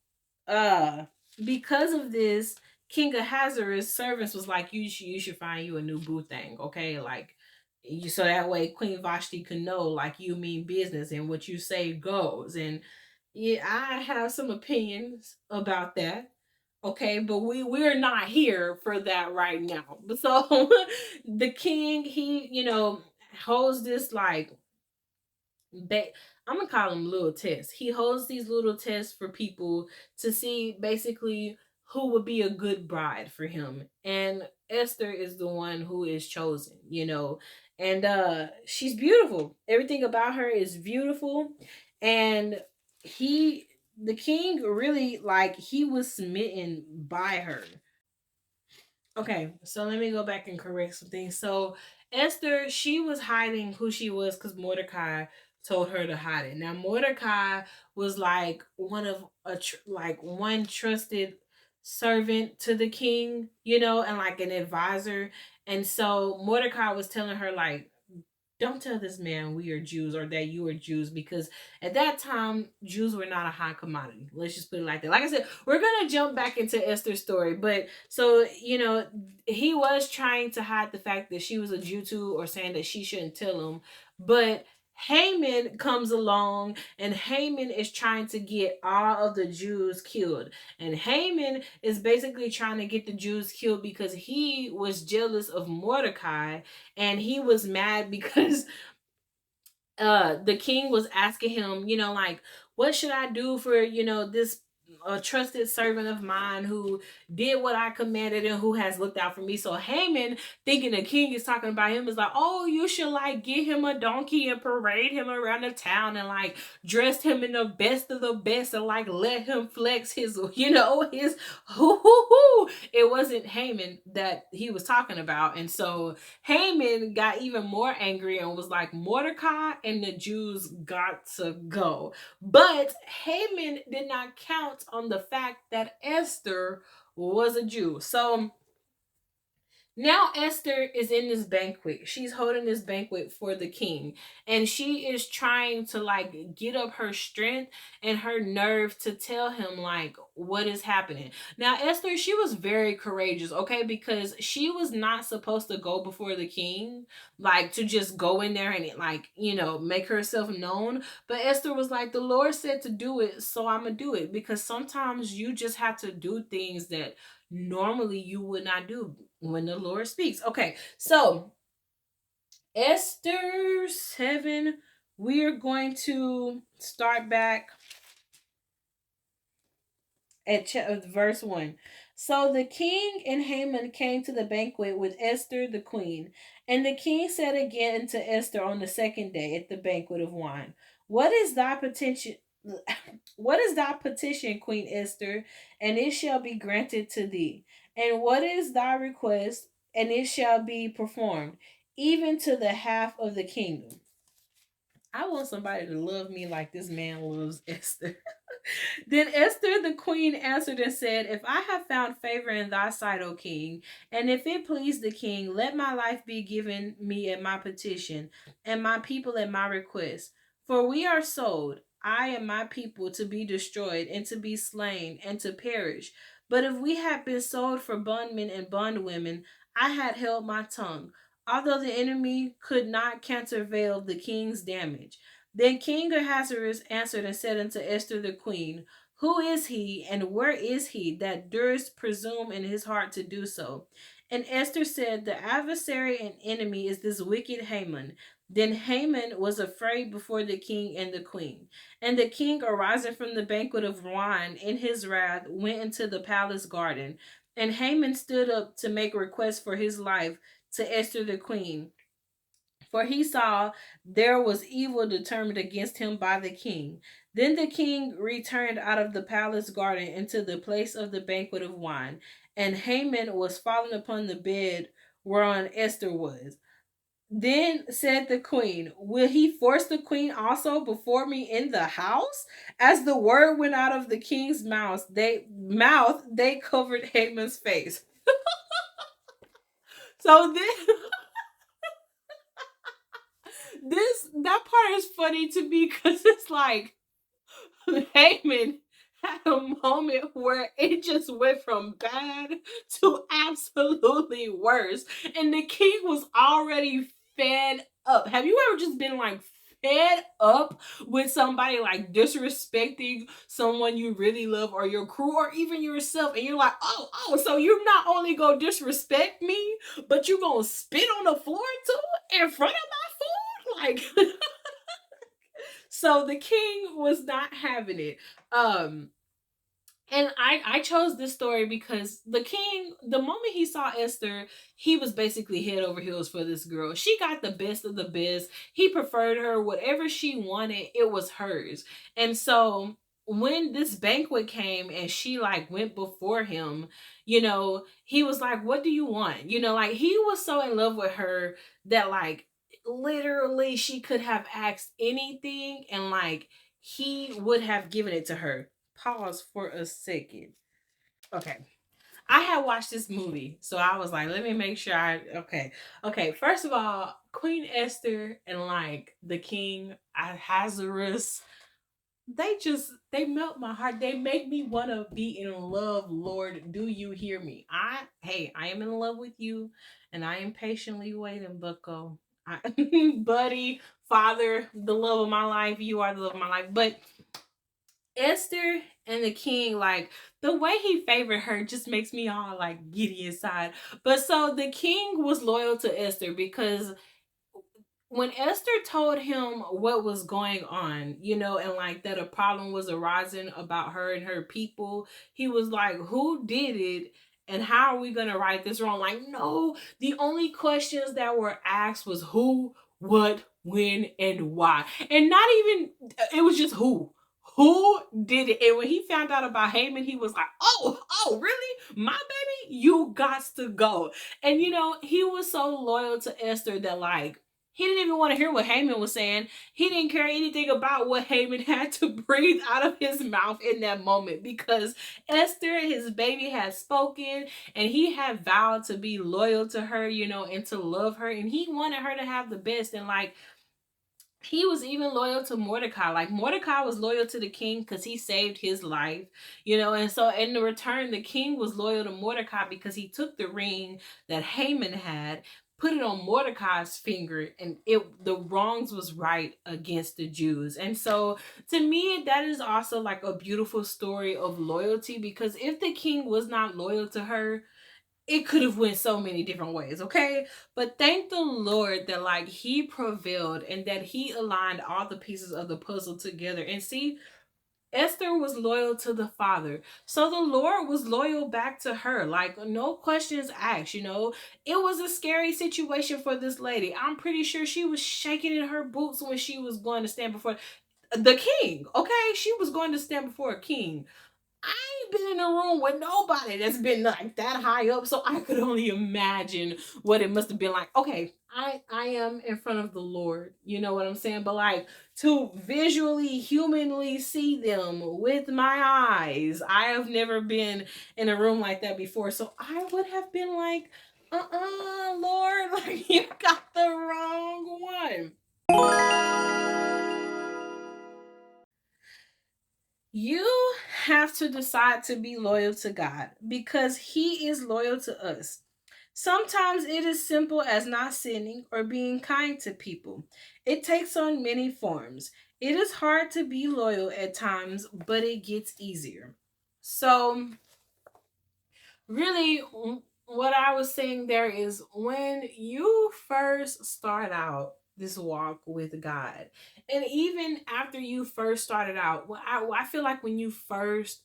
uh because of this, King Ahasuerus' servants was like, you should find you a new boo thing, okay? Like, you, so that way Queen Vashti can know like you mean business and what you say goes. And yeah, I have some opinions about that. Okay, but we're not here for that right now. So the king, he, you know, holds this like I'm gonna call them little tests. He holds these little tests for people to see basically who would be a good bride for him. And Esther is the one who is chosen, you know. And she's beautiful. Everything about her is beautiful. And he the king really like he was smitten by her. Okay, so let me go back and correct some things. So Esther, she was hiding who she was because Mordecai told her to hide it. Now Mordecai was like one of like one trusted servant to the king, you know, and like an advisor. And so Mordecai was telling her like, don't tell this man we are Jews or that you are Jews, because at that time Jews were not a high commodity. Let's just put it like that. Like I said, we're gonna jump back into Esther's story, but so you know, he was trying to hide the fact that she was a Jew too, or saying that she shouldn't tell him. But Haman comes along, and Haman is trying to get all of the Jews killed. And Haman is basically trying to get the Jews killed because he was jealous of Mordecai, and he was mad because the king was asking him, you know, like, what should I do for, you know, this a trusted servant of mine who did what I commanded and who has looked out for me. So Haman, thinking the king is talking about him, is like, oh, you should like get him a donkey and parade him around the town and like dress him in the best of the best and like let him flex his, you know, his It wasn't Haman that he was talking about. And so Haman got even more angry and was like, Mordecai and the Jews got to go. But Haman did not count on the fact that Esther was a Jew. So now Esther is in this banquet. She's holding this banquet for the king. And she is trying to like get up her strength and her nerve to tell him like what is happening. Now Esther, she was very courageous, okay? Because she was not supposed to go before the king, like to just go in there and like, you know, make herself known. But Esther was like, the Lord said to do it, so I'm gonna do it. Because sometimes you just have to do things that normally you would not do when the Lord speaks. Okay, so Esther 7, we are going to start back at verse 1. So the king and Haman came to the banquet with Esther the queen. And the king said again to Esther on the second day at the banquet of wine, What is thy petition? What is thy petition, Queen Esther? And it shall be granted to thee. And what is thy request? And it shall be performed, even to the half of the kingdom. I want somebody to love me like this man loves Esther. Then Esther the queen answered and said, If I have found favor in thy sight, O king, and if it please the king, let my life be given me at my petition, and my people at my request. For we are sold, I and my people, to be destroyed, and to be slain, and to perish. But if we had been sold for bondmen and bondwomen, I had held my tongue, although the enemy could not countervail the king's damage. Then King Ahasuerus answered and said unto Esther the queen, Who is he, and where is he that durst presume in his heart to do so? And Esther said, The adversary and enemy is this wicked Haman. Then Haman was afraid before the king and the queen. And the king, arising from the banquet of wine in his wrath, went into the palace garden. And Haman stood up to make request for his life to Esther the queen, for he saw there was evil determined against him by the king. Then the king returned out of the palace garden into the place of the banquet of wine, and Haman was fallen upon the bed whereon Esther was. Then said the queen, Will he force the queen also before me in the house? As the word went out of the king's mouth, they covered Haman's face. So that part is funny to me because it's like Heyman had a moment where it just went from bad to absolutely worse. And the king was already fed up. Have you ever just been like fed up with somebody like disrespecting someone you really love or your crew or even yourself? And you're like, so you're not only gonna disrespect me, but you're gonna spit on the floor too in front of my food? Like, so the king was not having it. Um, and I chose this story because the king, the moment he saw Esther, he was basically head over heels for this girl. She got the best of the best. He preferred her. Whatever she wanted, it was hers. And so when this banquet came and she like went before him, he was like, What do you want? Like he was so in love with her that like literally she could have asked anything and like he would have given it to her. Pause for a second. Okay. I had watched this movie, so I was like, let me make sure Okay, first of all, Queen Esther and like the King Ahasuerus, they melt my heart. They make me want to be in love, Lord. Do you hear me? I am in love with you, and I am patiently waiting, Bucko. Buddy, father, the love of my life, you are the love of my life. But Esther and the king, like the way he favored her just makes me all like giddy inside. But so the king was loyal to Esther because when Esther told him what was going on, and like that a problem was arising about her and her people, he was like, Who did it? And how are we gonna right this wrong? Like, no, the only questions that were asked was who, what, when, and why. And not even it was just who. Who did it? And when he found out about Haman, he was like, oh, really? My baby? You got to go. And he was so loyal to Esther that like he didn't even want to hear what Haman was saying. He didn't care anything about what Haman had to breathe out of his mouth in that moment because Esther, his baby, had spoken and he had vowed to be loyal to her, and to love her. And he wanted her to have the best. And like, he was even loyal to Mordecai. Like Mordecai was loyal to the king because he saved his life, and so in the return, the king was loyal to Mordecai because he took the ring that Haman had, put it on Mordecai's finger, and the wrongs was right against the Jews. And so to me, that is also like a beautiful story of loyalty because if the king was not loyal to her, it could have went so many different ways, okay? But thank the Lord that like he prevailed and that he aligned all the pieces of the puzzle together. And see, Esther was loyal to the father. So the Lord was loyal back to her. Like, no questions asked, you know. It was a scary situation for this lady. I'm pretty sure she was shaking in her boots when she was going to stand before the king. Okay? She was going to stand before a king. I ain't been in a room with nobody that's been like that high up, so I could only imagine what it must have been like. Okay, I am in front of the Lord, you know what I'm saying? But like to visually, humanly see them with my eyes, I have never been in a room like that before, so I would have been like, Lord, like you got the wrong one. You have to decide to be loyal to God because He is loyal to us. Sometimes it is simple as not sinning or being kind to people. It takes on many forms. It is hard to be loyal at times, but it gets easier. So, really, what I was saying there is when you first start out this walk with God, and even after you first started out, I feel like when you first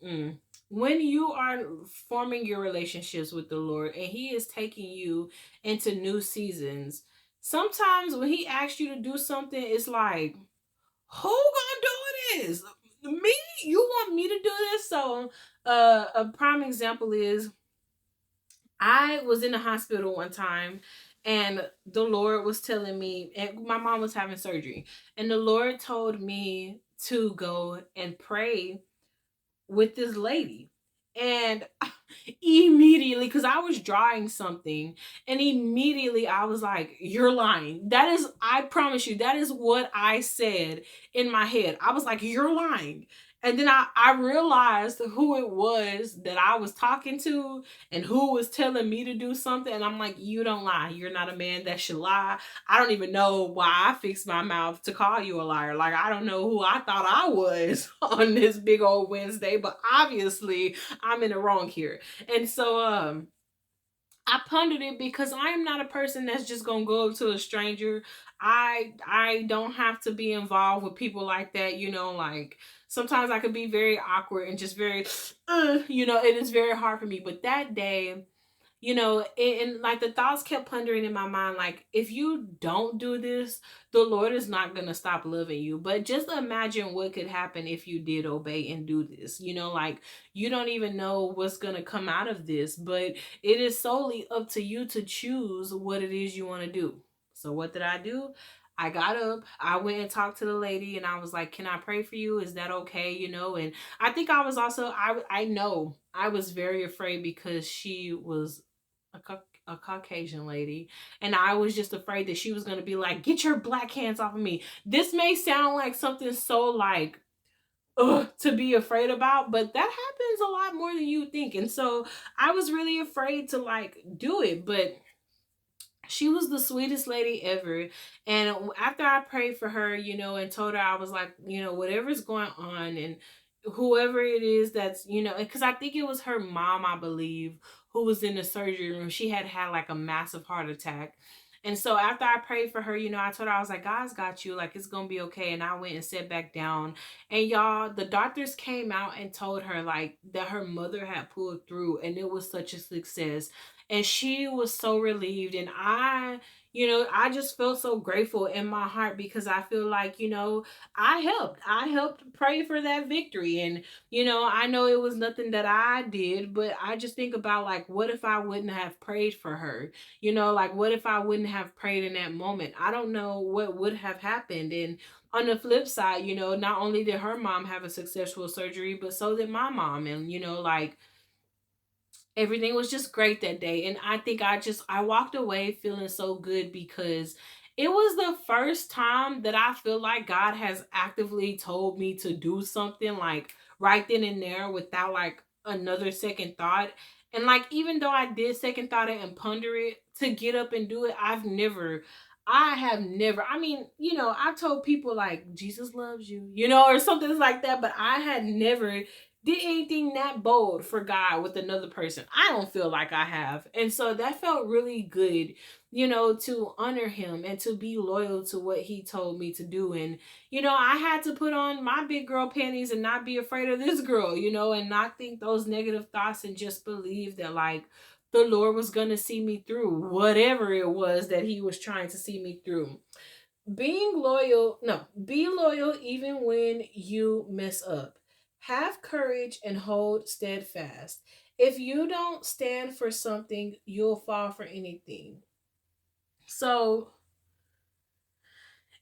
when you are forming your relationships with the Lord and He is taking you into new seasons, sometimes when He asks you to do something, it's like, who gonna do this? Me? You want me to do this? So, a prime example is I was in the hospital one time and the Lord was telling me, and my mom was having surgery, and the Lord told me to go and pray with this lady. And immediately, because I was drawing something, and immediately I was like, you're lying. That is, I promise you, that is what I said in my head. I was like, you're lying. And then I realized who it was that I was talking to and who was telling me to do something. And I'm like, you don't lie. You're not a man that should lie. I don't even know why I fixed my mouth to call you a liar. Like, I don't know who I thought I was on this big old Wednesday, but obviously I'm in the wrong here. And so, I pondered it because I am not a person that's just gonna go up to a stranger. I don't have to be involved with people like that, you know, like sometimes I could be very awkward and just very you know, it is very hard for me. But that day, you know, and like the thoughts kept pondering in my mind, like, if you don't do this, the Lord is not going to stop loving you. But just imagine what could happen if you did obey and do this. You know, like, you don't even know what's going to come out of this, but it is solely up to you to choose what it is you want to do. So what did I do? I got up, I went and talked to the lady, and I was like, can I pray for you? Is that okay? You know, and I think I was also, I know I was very afraid because she was a Caucasian lady, and I was just afraid that she was going to be like, get your black hands off of me. This may sound like something so like to be afraid about, but that happens a lot more than you think. And so I was really afraid to like do it, but she was the sweetest lady ever. And after I prayed for her, you know, and told her, I was like, you know, whatever's going on and whoever it is that's, you know, because I think it was her mom, I believe, who was in the surgery room. She had had like a massive heart attack. And so after I prayed for her, you know, I told her, I was like, God's got you. Like, it's going to be okay. And I went and sat back down. And y'all, the doctors came out and told her, like, that her mother had pulled through. And it was such a success. And she was so relieved. And I, you know, I just felt so grateful in my heart because I feel like, you know, I helped pray for that victory. And, you know, I know it was nothing that I did, but I just think about like, what if I wouldn't have prayed for her? You know, like, what if I wouldn't have prayed in that moment? I don't know what would have happened. And on the flip side, you know, not only did her mom have a successful surgery, but so did my mom. And, you know, like, everything was just great that day. And I think I walked away feeling so good because it was the first time that I feel like God has actively told me to do something like right then and there without like another second thought. And like, even though I did second thought it and ponder it to get up and do it, I have never, I mean, you know, I've told people like Jesus loves you, you know, or something like that, but I had never did anything that bold for God with another person. I don't feel like I have. And so that felt really good, you know, to honor him and to be loyal to what he told me to do. And, you know, I had to put on my big girl panties and not be afraid of this girl, you know, and not think those negative thoughts and just believe that, like, the Lord was going to see me through whatever it was that he was trying to see me through. Be loyal even when you mess up. Have courage and hold steadfast. If you don't stand for something, you'll fall for anything. So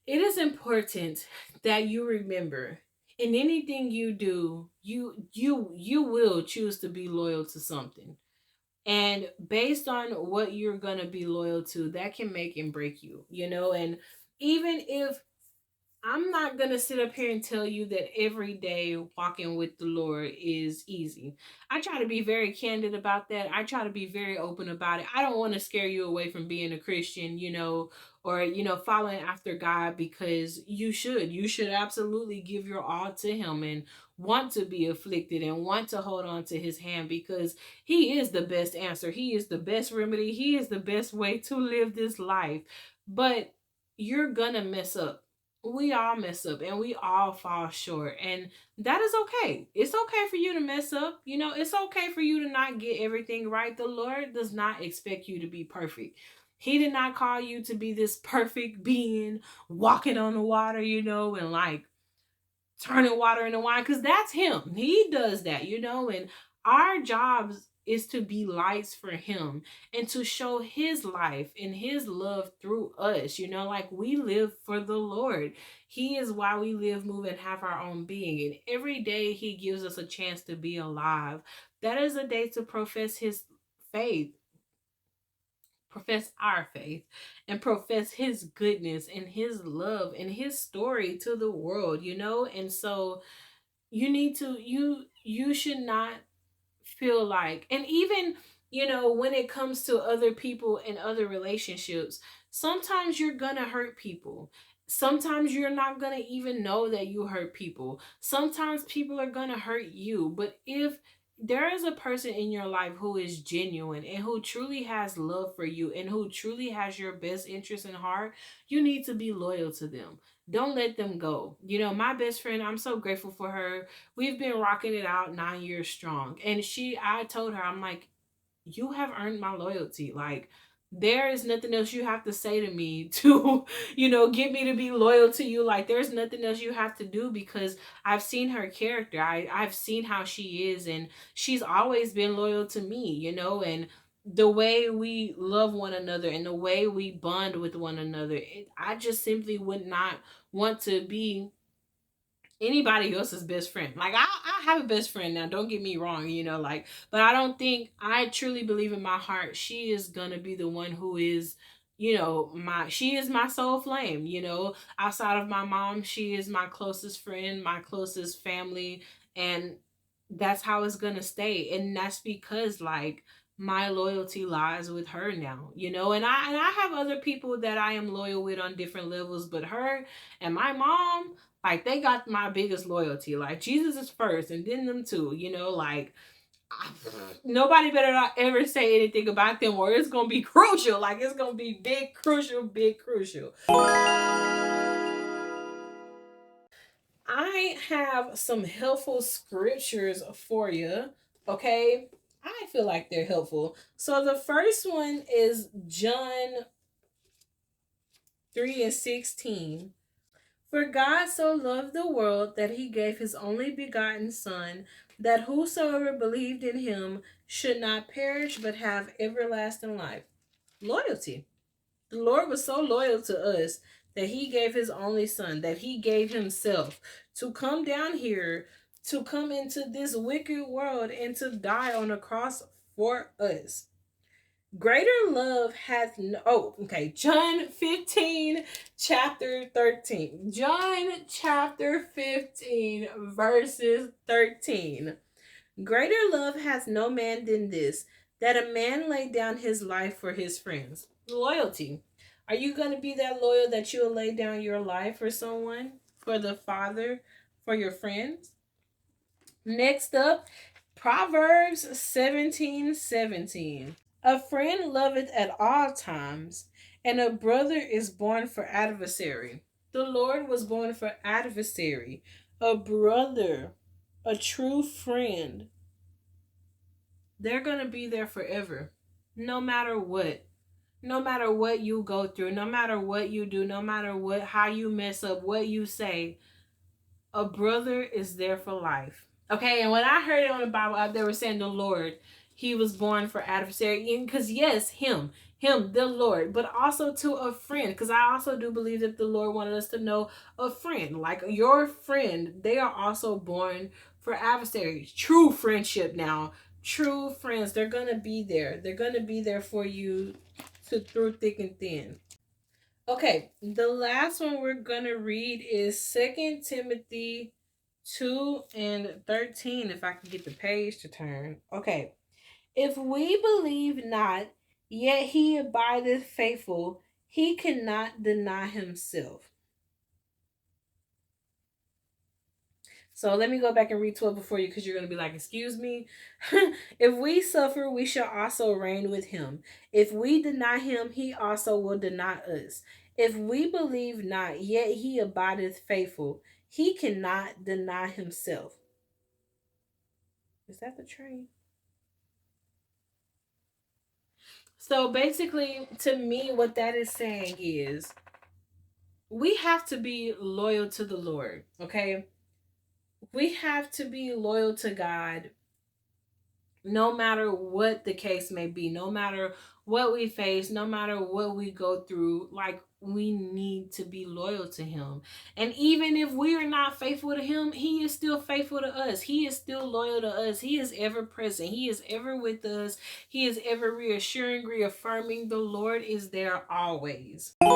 it is important that you remember, in anything you do, you will choose to be loyal to something. And based on what you're going to be loyal to, that can make and break you, you know? And even if I'm not going to sit up here and tell you that every day walking with the Lord is easy. I try to be very candid about that. I try to be very open about it. I don't want to scare you away from being a Christian, you know, or, you know, following after God, because you should. You should absolutely give your all to him and want to be afflicted and want to hold on to his hand, because he is the best answer. He is the best remedy. He is the best way to live this life. But you're going to mess up. We all mess up and we all fall short, and that is okay. It's okay for you to mess up. You know, it's okay for you to not get everything right. The Lord does not expect you to be perfect. He did not call you to be this perfect being walking on the water, you know, and like turning water into wine, because that's him. He does that, you know. And our jobs is to be lights for him and to show his life and his love through us, you know. Like, we live for the Lord. He is why we live, move, and have our own being. And every day he gives us a chance to be alive. That is a day to profess his faith, profess our faith, and profess his goodness and his love and his story to the world, you know. And so you need to, you should not feel like, and even, you know, when it comes to other people and other relationships, sometimes you're gonna hurt people. Sometimes you're not gonna even know that you hurt people. Sometimes people are gonna hurt you. But if there is a person in your life who is genuine and who truly has love for you and who truly has your best interest in heart, you need to be loyal to them. Don't let them go. You know, my best friend, I'm so grateful for her. We've been rocking it out 9 years strong. And I told her, I'm like, you have earned my loyalty. Like, there is nothing else you have to say to me to, you know, get me to be loyal to you. Like, there's nothing else you have to do, because I've seen her character. I've seen how she is, and she's always been loyal to me, you know. And the way we love one another and the way we bond with one another, I just simply would not want to be anybody else's best friend. Like, I have a best friend now, don't get me wrong, you know, like, but I don't think, I truly believe in my heart she is gonna be the one who is, you know, she is my soul flame, you know. Outside of my mom, she is my closest friend, my closest family, and that's how it's gonna stay. And that's because, like, my loyalty lies with her now, you know. And I have other people that I am loyal with on different levels, but her and my mom, like, they got my biggest loyalty. Like, Jesus is first and then them two, you know. Like, nobody better not ever say anything about them, or it's gonna be crucial. Like, it's gonna be big crucial, big crucial. I have some helpful scriptures for you. Okay, I feel like they're helpful. So the first one is John 3:16. For God so loved the world that he gave his only begotten Son, that whosoever believed in him should not perish but have everlasting life. Loyalty. The Lord was so loyal to us that he gave his only Son, that he gave himself to come down here, to come into this wicked world and to die on a cross for us. Greater love hath no, John 15 chapter 13. John chapter 15 verses 13. Greater love hath no man than this, that a man lay down his life for his friends. Loyalty. Are you going to be that loyal that you'll lay down your life for someone, for the Father, for your friends? Next up, Proverbs 17:17. A friend loveth at all times, and a brother is born for adversary. The Lord was born for adversary, a brother, a true friend. They're going to be there forever, no matter what. No matter what you go through, no matter what you do, no matter how you mess up, what you say, a brother is there for life. Okay, and when I heard it on the Bible, they were saying the Lord, he was born for adversary. Because yes, him, the Lord, but also to a friend. Because I also do believe that the Lord wanted us to know a friend. Like your friend, they are also born for adversaries. True friendship now. True friends, they're going to be there. They're going to be there for you through thick and thin. Okay, the last one we're going to read is 2 Timothy 2:13, if I can get the page to turn. Okay. If we believe not, yet he abideth faithful, he cannot deny himself. So let me go back and read 12 before you, because you're going to be like, excuse me. If we suffer, we shall also reign with him. If we deny him, he also will deny us. If we believe not, yet he abideth faithful, he cannot deny himself. Is that the train? So basically, to me, what that is saying is we have to be loyal to the Lord, okay? We have to be loyal to God no matter what the case may be, no matter what we face, no matter what we go through. Like, we need to be loyal to him. And even if we are not faithful to him, he is still faithful to us. He is still loyal to us. He is ever present. He is ever with us. He is ever reassuring, reaffirming. The Lord is there always. As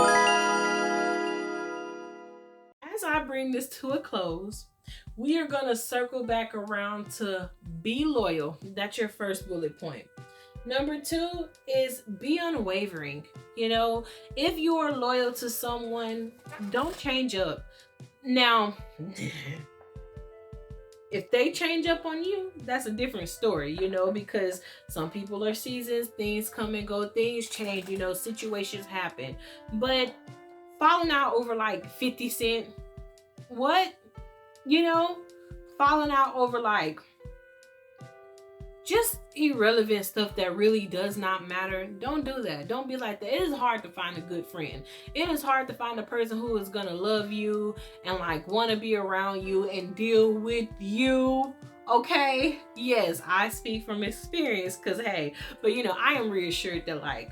I bring this to a close, we are going to circle back around to be loyal. That's your first bullet point. Number 2 is be unwavering. You know, if you are loyal to someone, don't change up. Now, if they change up on you, that's a different story, you know, because some people are seasons, things come and go, things change, you know, situations happen. But falling out over like 50 Cent, what? You know, falling out over like just irrelevant stuff that really does not matter. Don't do that. Don't be like that. It is hard to find a good friend. It is hard to find a person who is gonna love you and like want to be around you and deal with you. Okay, yes, I speak from experience, because hey, but you know, I am reassured that like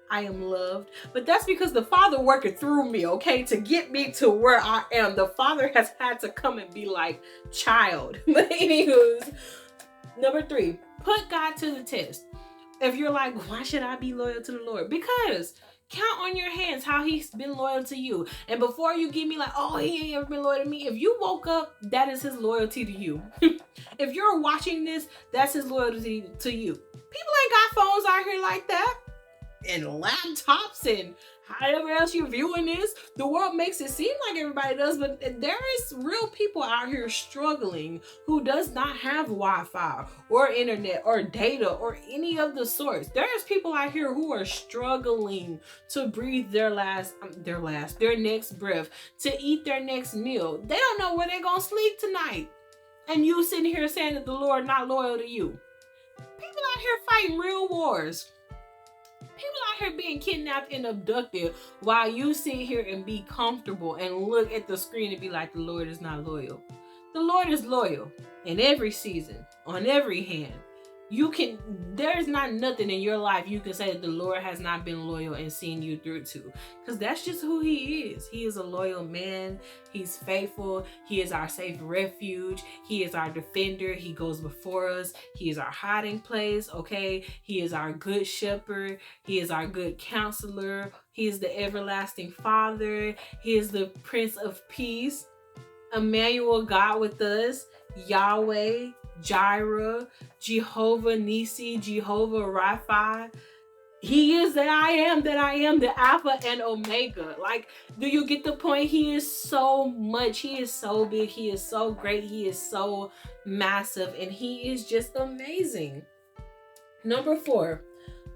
I am loved, but that's because the Father working through me, okay, to get me to where I am. The Father has had to come and be like, child. But anywho's, number 3, put God to the test. If you're like, why should I be loyal to the Lord? Because count on your hands how he's been loyal to you. And before you give me like, oh, he ain't ever been loyal to me. If you woke up, that is his loyalty to you. If you're watching this, that's his loyalty to you. People ain't got phones out here like that, and laptops and however else you're viewing this. The world makes it seem like everybody does, but there is real people out here struggling who does not have Wi-Fi or internet or data or any of the sorts. There's people out here who are struggling to breathe their next breath, to eat their next meal. They don't know where they're gonna sleep tonight. And you sitting here saying that the Lord not loyal to you. People out here fighting real wars. People out here being kidnapped and abducted while you sit here and be comfortable and look at the screen and be like, the Lord is not loyal. The Lord is loyal in every season, on every hand. There's not nothing in your life you can say that the Lord has not been loyal and seen you through to, because that's just who he is. He is a loyal man. He's faithful. He is our safe refuge. He is our defender. He goes before us. He is our hiding place. Okay. He is our good shepherd. He is our good counselor. He is the everlasting Father. He is the Prince of Peace. Emmanuel, God with us. Yahweh, Jireh, Jehovah Nisi, Jehovah Rapha. He is that I am, the Alpha and Omega. Like, do you get the point? He is so much. He is so big. He is so great. He is so massive. And he is just amazing. Number 4,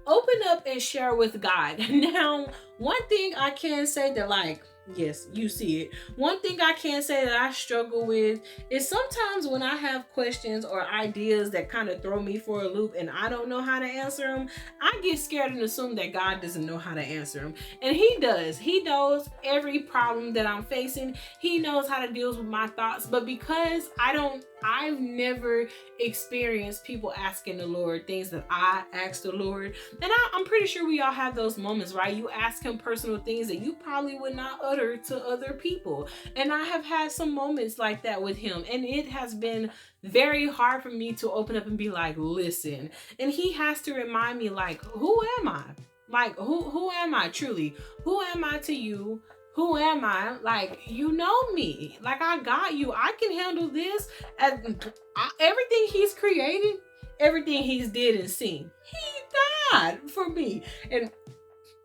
open up and share with God. Now, one thing I can say that, like, yes, you see it. One thing I can say that I struggle with is sometimes when I have questions or ideas that kind of throw me for a loop and I don't know how to answer them, I get scared and assume that God doesn't know how to answer them. And he does. He knows every problem that I'm facing. He knows how to deal with my thoughts. But because I've never experienced people asking the Lord things that I asked the Lord. And I'm pretty sure we all have those moments, right? You ask him personal things that you probably would not utter to other people. And I have had some moments like that with him. And it has been very hard for me to open up and be like, listen. And he has to remind me, like, who am I? Like, who am I truly? Who am I to you? Who am I? Like, you know me. Like, I got you. I can handle this. Everything he's created, everything he's did and seen, he died for me. And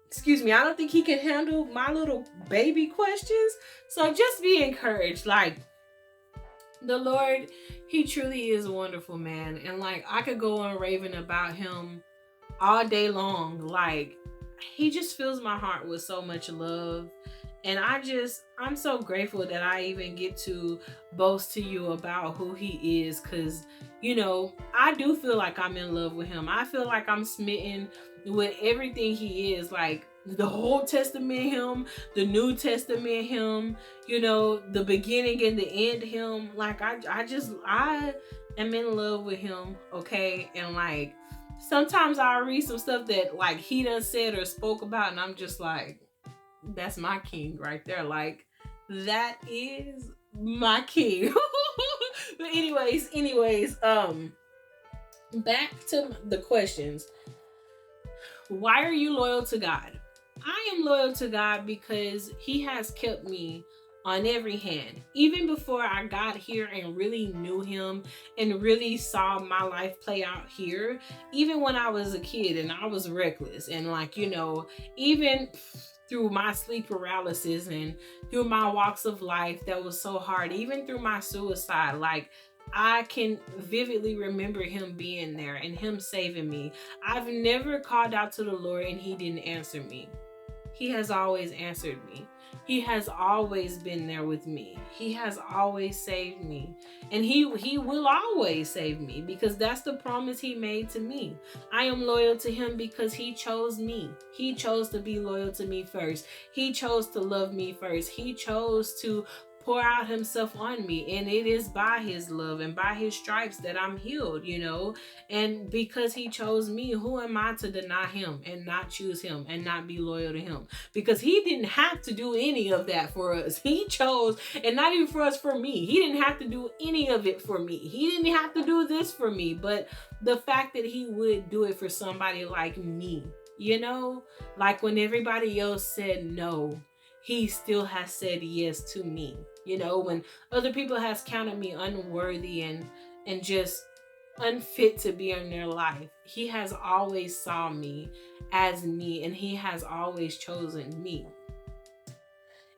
excuse me, I don't think he can handle my little baby questions. So just be encouraged. Like, the Lord, he truly is a wonderful man. And like, I could go on raving about him all day long. Like, he just fills my heart with so much love. And I'm so grateful that I even get to boast to you about who he is. Cause, you know, I do feel like I'm in love with him. I feel like I'm smitten with everything he is. Like, the Old Testament him, the New Testament him, you know, the beginning and the end him. Like, I am in love with him. Okay. And like, sometimes I'll read some stuff that like he done said or spoke about, and I'm just like, that's my king right there. Like, that is my king. But anyways, back to the questions. Why are you loyal to God? I am loyal to God because he has kept me on every hand. Even before I got here and really knew him and really saw my life play out here, even when I was a kid and I was reckless and like, you know, even through my sleep paralysis and through my walks of life that was so hard, even through my suicide, like, I can vividly remember him being there and him saving me. I've never called out to the Lord and he didn't answer me. He has always answered me. He has always been there with me. He has always saved me. And he will always save me because that's the promise he made to me. I am loyal to him because he chose me. He chose to be loyal to me first. He chose to love me first. He chose to pour out himself on me, and it is by his love and by his stripes that I'm healed, you know. And because he chose me, who am I to deny him and not choose him and not be loyal to him? Because he didn't have to do any of that for us. He chose, and not even for us, for me. He didn't have to do any of it for me. He didn't have to do this for me, but the fact that he would do it for somebody like me, you know, like when everybody else said no, he still has said yes to me. You know, when other people has counted me unworthy and just unfit to be in their life, he has always saw me as me, and he has always chosen me.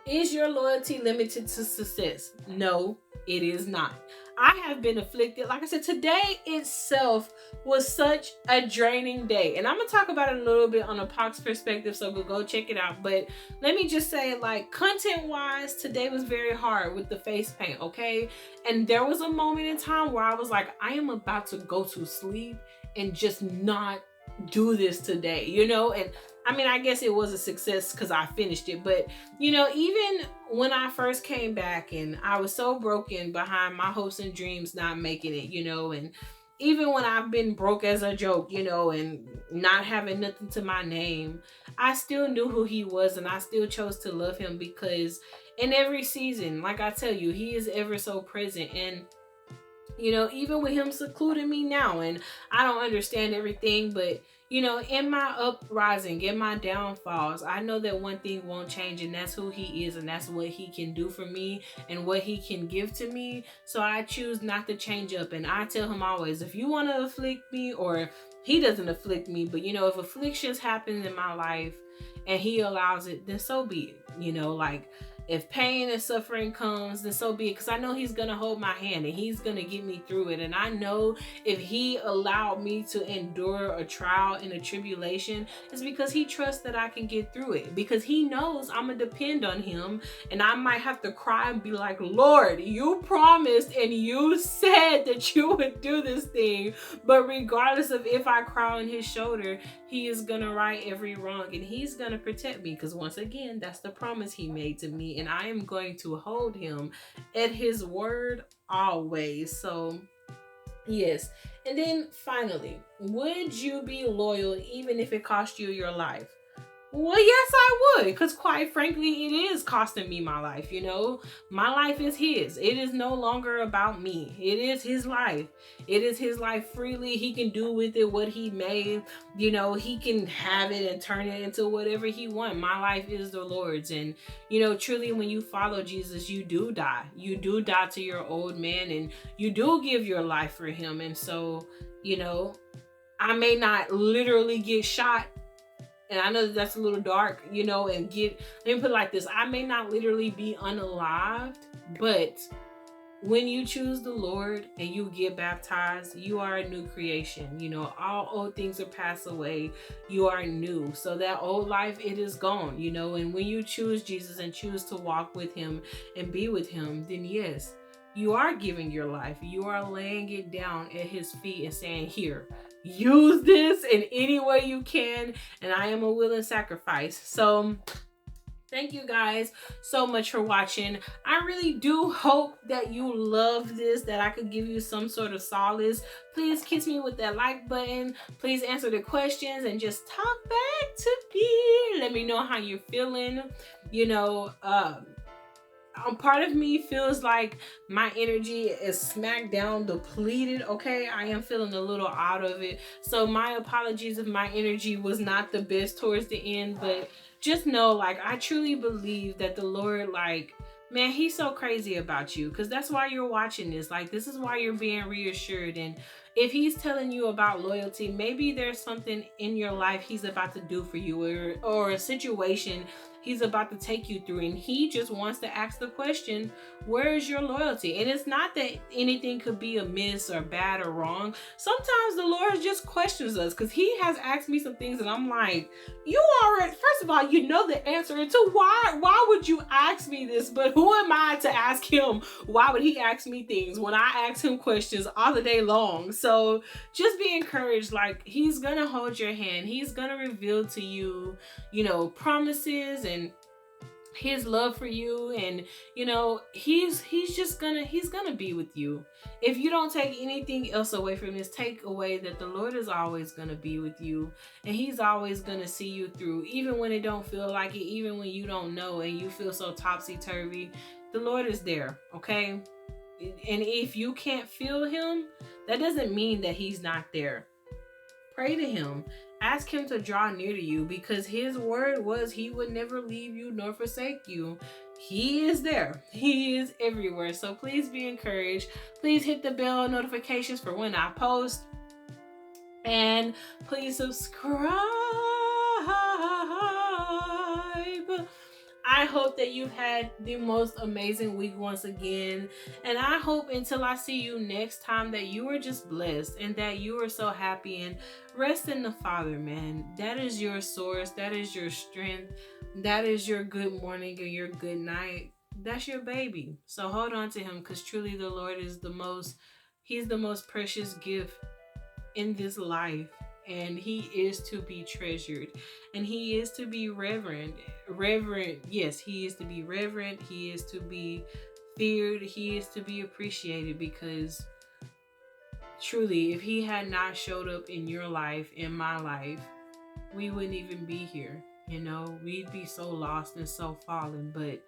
Is your loyalty limited to success? No, it is not. I have been afflicted. Like I said, today itself was such a draining day. And I'm going to talk about it a little bit on a Pox perspective, so go check it out. But let me just say, like, content-wise, today was very hard with the face paint, okay? And there was a moment in time where I was like, I am about to go to sleep and just not do this today, you know? And I mean, I guess it was a success because I finished it. But, you know, even when I first came back and I was so broken behind my hopes and dreams not making it, you know, and even when I've been broke as a joke, you know, and not having nothing to my name, I still knew who he was, and I still chose to love him because in every season, like I tell you, he is ever so present. And you know, even with him secluding me now, and I don't understand everything, but you know, in my uprising, in my downfalls, I know that one thing won't change, and that's who he is, and that's what he can do for me and what he can give to me. So I choose not to change up, and I tell him always, if you want to afflict me or he doesn't afflict me. But, if afflictions happen in my life and he allows it, then so be it. Like, if pain and suffering comes, then so be it. Because I know he's going to hold my hand and he's going to get me through it. And I know if he allowed me to endure a trial and a tribulation, it's because he trusts that I can get through it. Because he knows I'm going to depend on him. And I might have to cry and be like, Lord, you promised and you said that you would do this thing. But regardless of if I cry on his shoulder, he is going to right every wrong and he's going to protect me. Because once again, that's the promise he made to me. And I am going to hold him at his word always. So, yes. And then finally, would you be loyal even if it cost you your life? Well, yes, I would, because quite frankly, it is costing me my life, My life is his. It is no longer about me. It is his life. It is his life freely. He can do with it what he made. He can have it and turn it into whatever he wants. My life is the Lord's. And, truly, when you follow Jesus, you do die. You do die to your old man and you do give your life for him. And so, I may not literally get shot. And I know that's a little dark, and let me put it like this. I may not literally be unalived, but when you choose the Lord and you get baptized, you are a new creation. All old things are passed away. You are new. So that old life, it is gone, and when you choose Jesus and choose to walk with him and be with him, then yes, you are giving your life. You are laying it down at his feet and saying, here, use this in any way you can, and I am a willing sacrifice. So thank you guys so much for watching. I really do hope that you love this, that I could give you some sort of solace. Please kiss me with that like button. Please answer the questions and just talk back to me. Let me know how you're feeling. Part of me feels like my energy is smack down depleted. Okay, I am feeling a little out of it, so my apologies if my energy was not the best towards the end. But just know, like, I truly believe that the Lord, like, man, he's so crazy about you, because that's why you're watching this. Like, this is why you're being reassured. And if he's telling you about loyalty, maybe there's something in your life he's about to do for you, or a situation he's about to take you through, and he just wants to ask the question, where is your loyalty? And it's not that anything could be amiss or bad or wrong. Sometimes the Lord just questions us, because he has asked me some things and I'm like, you already, first of all, you know the answer, and two, why would you ask me this? But who am I to ask him? Why would he ask me things when I ask him questions all the day long? So just be encouraged. Like, he's gonna hold your hand. He's gonna reveal to you, promises and his love for you. And he's gonna be with you. If you don't take anything else away from this, take away that the Lord is always gonna be with you, and he's always gonna see you through, even when it don't feel like it, even when you don't know and you feel so topsy-turvy. The Lord is there. Okay, and if you can't feel him, that doesn't mean that he's not there. Pray to him. Ask him to draw near to you, because his word was he would never leave you nor forsake you. He is there. He is everywhere. So please be encouraged. Please hit the bell notifications for when I post. And please subscribe. I hope that you've had the most amazing week once again. And I hope until I see you next time that you are just blessed and that you are so happy. And rest in the Father, man. That is your source. That is your strength. That is your good morning or your good night. That's your baby. So hold on to him, because truly the Lord is he's the most precious gift in this life. And he is to be treasured, and he is to be reverent. Yes, he is to be reverent. He is to be feared. He is to be appreciated, because truly, if he had not showed up in your life, in my life, we wouldn't even be here. We'd be so lost and so fallen. But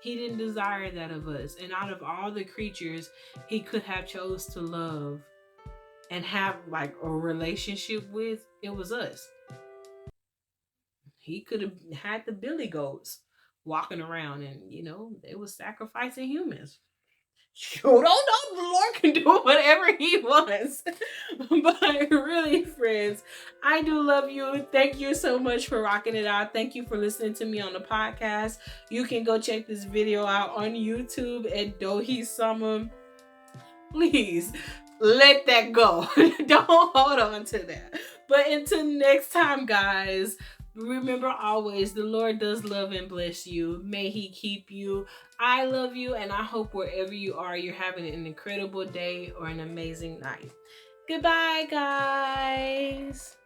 he didn't desire that of us. And out of all the creatures he could have chose to love and have like a relationship with, it was us. He could have had the billy goats walking around, and they was sacrificing humans. You don't know, the Lord can do whatever he wants. But really, friends, friends. I do love you. Thank you so much for rocking it out. Thank you for listening to me on the podcast. You can go check this video out on YouTube at DohiSama. Please let that go. Don't hold on to that. But until next time, guys, remember always the Lord does love and bless you. May He keep you. I love you, and I hope wherever you are, you're having an incredible day or an amazing night. Goodbye, guys.